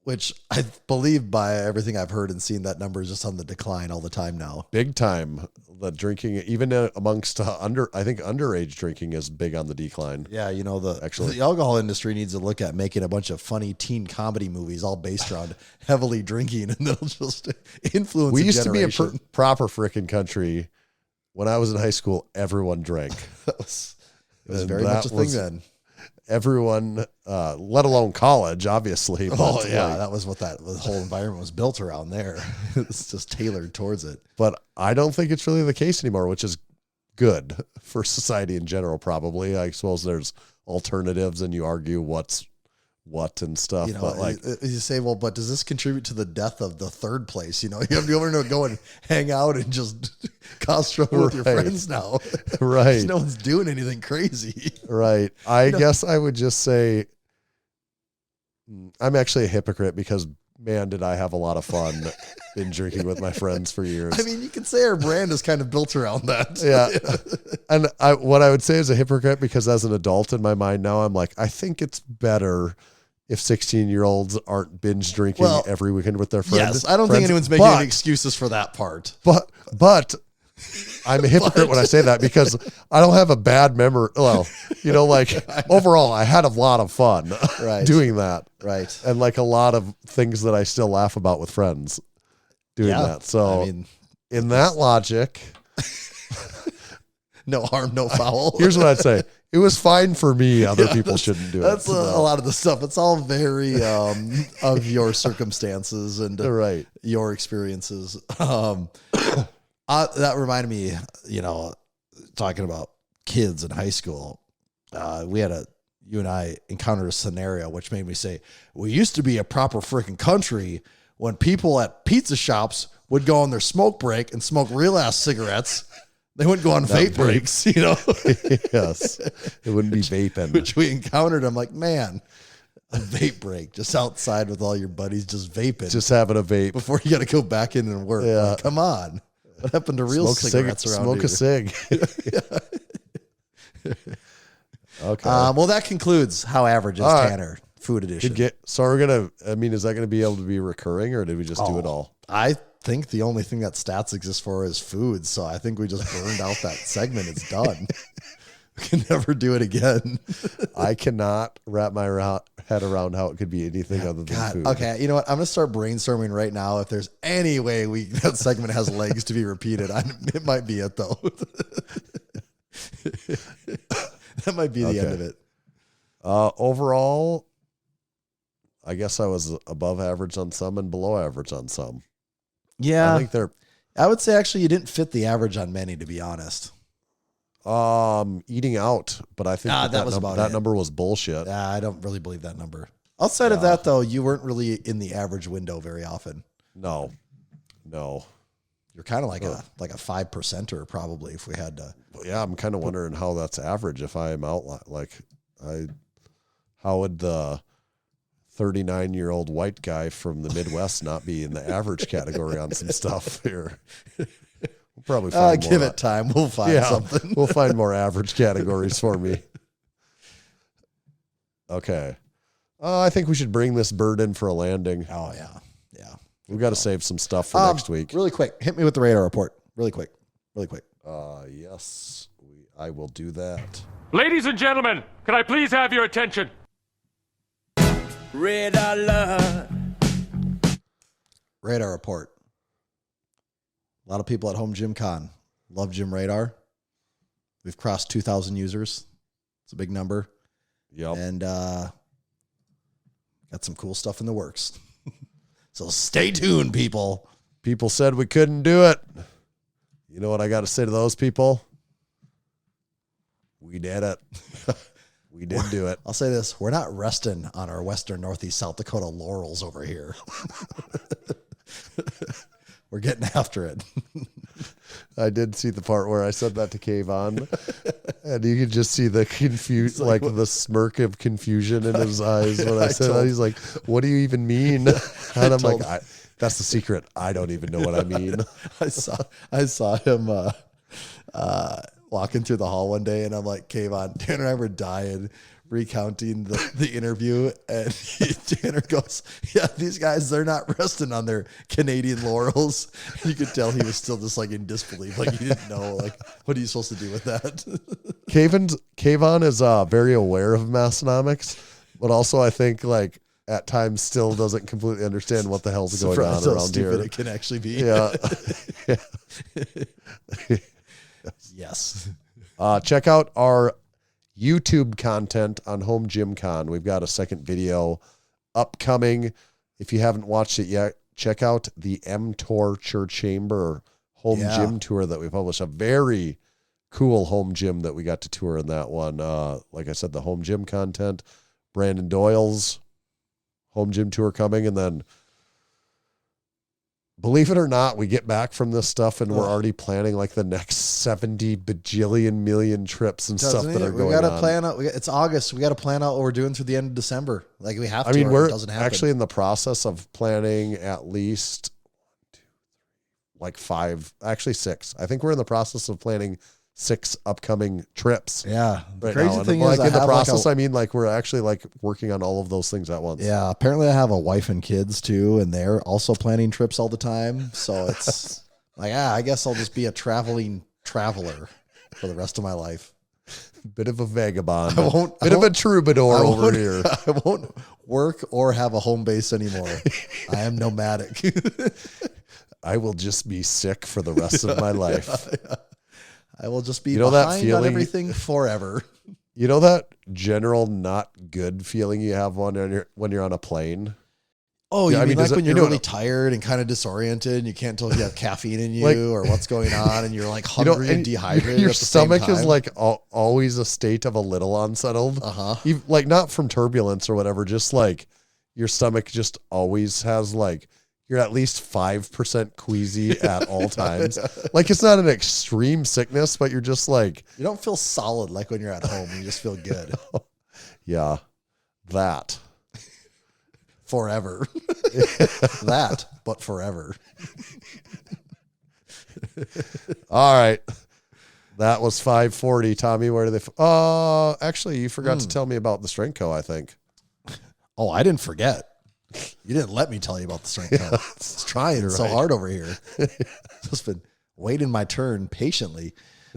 which I believe by everything I've heard and seen, that number is just on the decline all the time now. Big time. The drinking, even amongst I think underage drinking is big on the decline. Yeah, the alcohol industry needs to look at making a bunch of funny teen comedy movies all based around heavily drinking, and they'll just influence. We used to be a proper frickin' country. When I was in high school, everyone drank. It was very much a thing then. Everyone, let alone college, obviously. Oh, yeah. That was what the whole environment was built around there. It's just tailored towards it. But I don't think it's really the case anymore, which is good for society in general, probably. I suppose there's alternatives and you argue what's what and stuff. But like you say, well, but does this contribute to the death of the third place? You have to go and hang out and just cause trouble with your friends now. Right. No one's doing anything crazy. Right. I guess I would just say I'm actually a hypocrite because man, did I have a lot of fun in drinking with my friends for years. I mean, you could say our brand is kind of built around that. Yeah. And what I would say is a hypocrite because as an adult in my mind now, I'm like, I think it's better if 16-year-olds aren't binge drinking every weekend with their friends. Yes, I don't think anyone's making any excuses for that part. But I'm a hypocrite when I say that because I don't have a bad memory. Well, overall, I had a lot of fun doing that. Right. And like a lot of things that I still laugh about with friends doing that. So in that logic, no harm, no foul. Here's what I'd say. It was fine for me. Other people shouldn't do it. That's a lot of the stuff. It's all very of your circumstances and your experiences. That reminded me, talking about kids in high school. You and I encountered a scenario which made me say, we used to be a proper freaking country when people at pizza shops would go on their smoke break and smoke real ass cigarettes. They wouldn't go on vape breaks, Yes. It wouldn't be vaping. Which we encountered. I'm like, man, a vape break just outside with all your buddies just vaping. Just having a vape. Before you got to go back in and work. Yeah. Like, come on. What happened to real cigarettes around here? Smoke a cig. Okay. Well, that concludes How Average is Tanner, Food Edition. So we're going to, is that going to be able to be recurring or did we just do it all? I think the only thing that stats exist for is food. So I think we just burned out that segment. It's done. We can never do it again. I cannot wrap my head around how it could be anything other than food. Okay, you know what? I'm going to start brainstorming right now. If there's any way that segment has legs to be repeated, it might be it though. That might be the end of it. Overall, I guess I was above average on some and below average on some. Yeah. I think I would say actually you didn't fit the average on many, to be honest. Eating out, but I think that number was bullshit. I don't really believe that number. Outside of that, though, you weren't really in the average window very often. No. You're kind of like a 5%er probably if we had to. Yeah, I'm kind of wondering how that's average if I am out how would the 39-year-old white guy from the Midwest not be in the average category on some stuff here? We'll probably find more. Give it time. We'll find something. We'll find more average categories for me. Okay. I think we should bring this bird in for a landing. Oh, yeah. We've got to save some stuff for next week. Really quick. Hit me with the radar report. Really quick. Yes, I will do that. Ladies and gentlemen, can I please have your attention? Radar love. Radar report. A lot of people at Home Gym Con love Gym Radar. We've crossed 2,000 users. It's a big number. Yep. And got some cool stuff in the works. So stay tuned, people. People said we couldn't do it. You know what I got to say to those people? We did it. We did do it. I'll say this. We're not resting on our Western, Northeast, South Dakota laurels over here. We're getting after it. I did see the part where I said that to Kayvon, and you could just see the like the smirk of confusion in his eyes when I said that. He's like, "What do you even mean?" And I'm like, "That's the secret. I don't even know what I mean." I saw him walking through the hall one day, and I'm like, Kayvon, Tanner and I were dying, recounting the interview, and Tanner goes, "Yeah, these guys, they're not resting on their Canadian laurels." You could tell he was still just like in disbelief, like he didn't know, like, what are you supposed to do with that? Kayvon is very aware of Massenomics, but also I think like at times still doesn't completely understand what the hell's going on around here. It can actually be. Yeah. Yes. Check out our YouTube content on Home Gym Con. We've got a second video upcoming. If you haven't watched it yet, check out the M-Torture Chamber home gym tour that we published. A very cool home gym that we got to tour in that one. Like I said, the Home Gym content, Brandon Doyle's home gym tour coming, and then believe it or not, we get back from this stuff and we're already planning like the next 70 bajillion million trips and stuff that are going on. We got to plan out. It's August. We got to plan out what we're doing through the end of December. Like we have to. I mean, or we're it doesn't happen. actually in the process of planning at least like 5, actually 6. I think we're in the process of planning 6 upcoming trips. Yeah. Right crazy now. thing like is, in the process, I mean, like we're actually like working on all of those things at once. Yeah. Apparently, I have a wife and kids too, and they're also planning trips all the time. So it's like, I guess I'll just be a traveling traveler for the rest of my life. Bit of a vagabond. Bit of a troubadour over here. I won't work or have a home base anymore. I am nomadic. I will just be sick for the rest of my life. Yeah. I will just be that behind feeling, on everything forever. You know that general not good feeling you have when you're on a plane? Oh, yeah, you mean like when you're really tired and kind of disoriented and you can't tell if you have caffeine in you or what's going on and you're like hungry and dehydrated. Your at the same stomach time. is like always a state of a little unsettled. Like not from turbulence or whatever, just like your stomach just always has like, you're at least 5% queasy at all times. Like it's not an extreme sickness, but you're just like, you don't feel solid like when you're at home. You just feel good. Yeah, that. Forever. That, but forever. All right. That was 540. Tommy, where do they? Actually, you forgot to tell me about the Strength Co., I think. Oh, I didn't forget. You didn't let me tell you about the Strength Co. It's trying so hard over here. Just been waiting my turn patiently.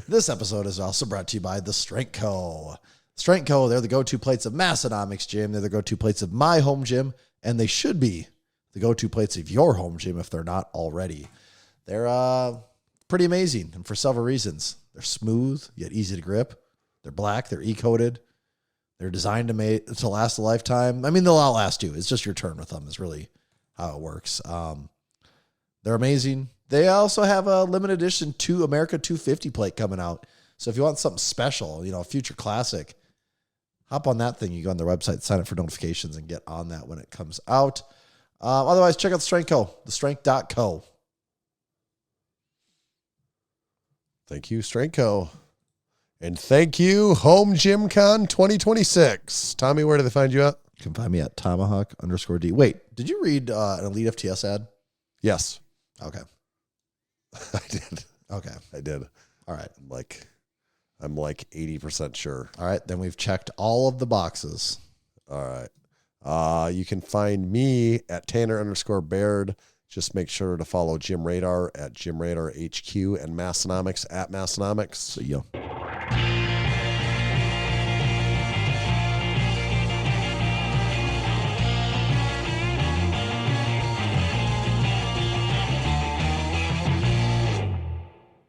This episode is also brought to you by the Strength Co. Strength Co., they're the go-to plates of Massenomics Gym. They're the go-to plates of my home gym, and they should be the go-to plates of your home gym if they're not already. They're pretty amazing, and for several reasons. They're smooth, yet easy to grip. They're black. They're E-coated. They're designed to last a lifetime. I mean, they'll outlast you. It's just your turn with them is really how it works. They're amazing. They also have a limited edition America 250 plate coming out. So if you want something special, a future classic, hop on that thing. You go on their website, sign up for notifications, and get on that when it comes out. Otherwise, check out the Strength Co., thestrength.co. Thank you, Strength Co. And thank you, Home Gym Con 2026. Tommy, where do they find you at? You can find me at Tomahawk_D. Wait, did you read an EliteFTS ad? Yes. Okay. I did. Okay. I did. All right. I'm like 80% sure. All right. Then we've checked all of the boxes. All right. You can find me at Tanner_Baird. Just make sure to follow Gym Radar at Gym Radar HQ and Massenomics at Massenomics. See ya.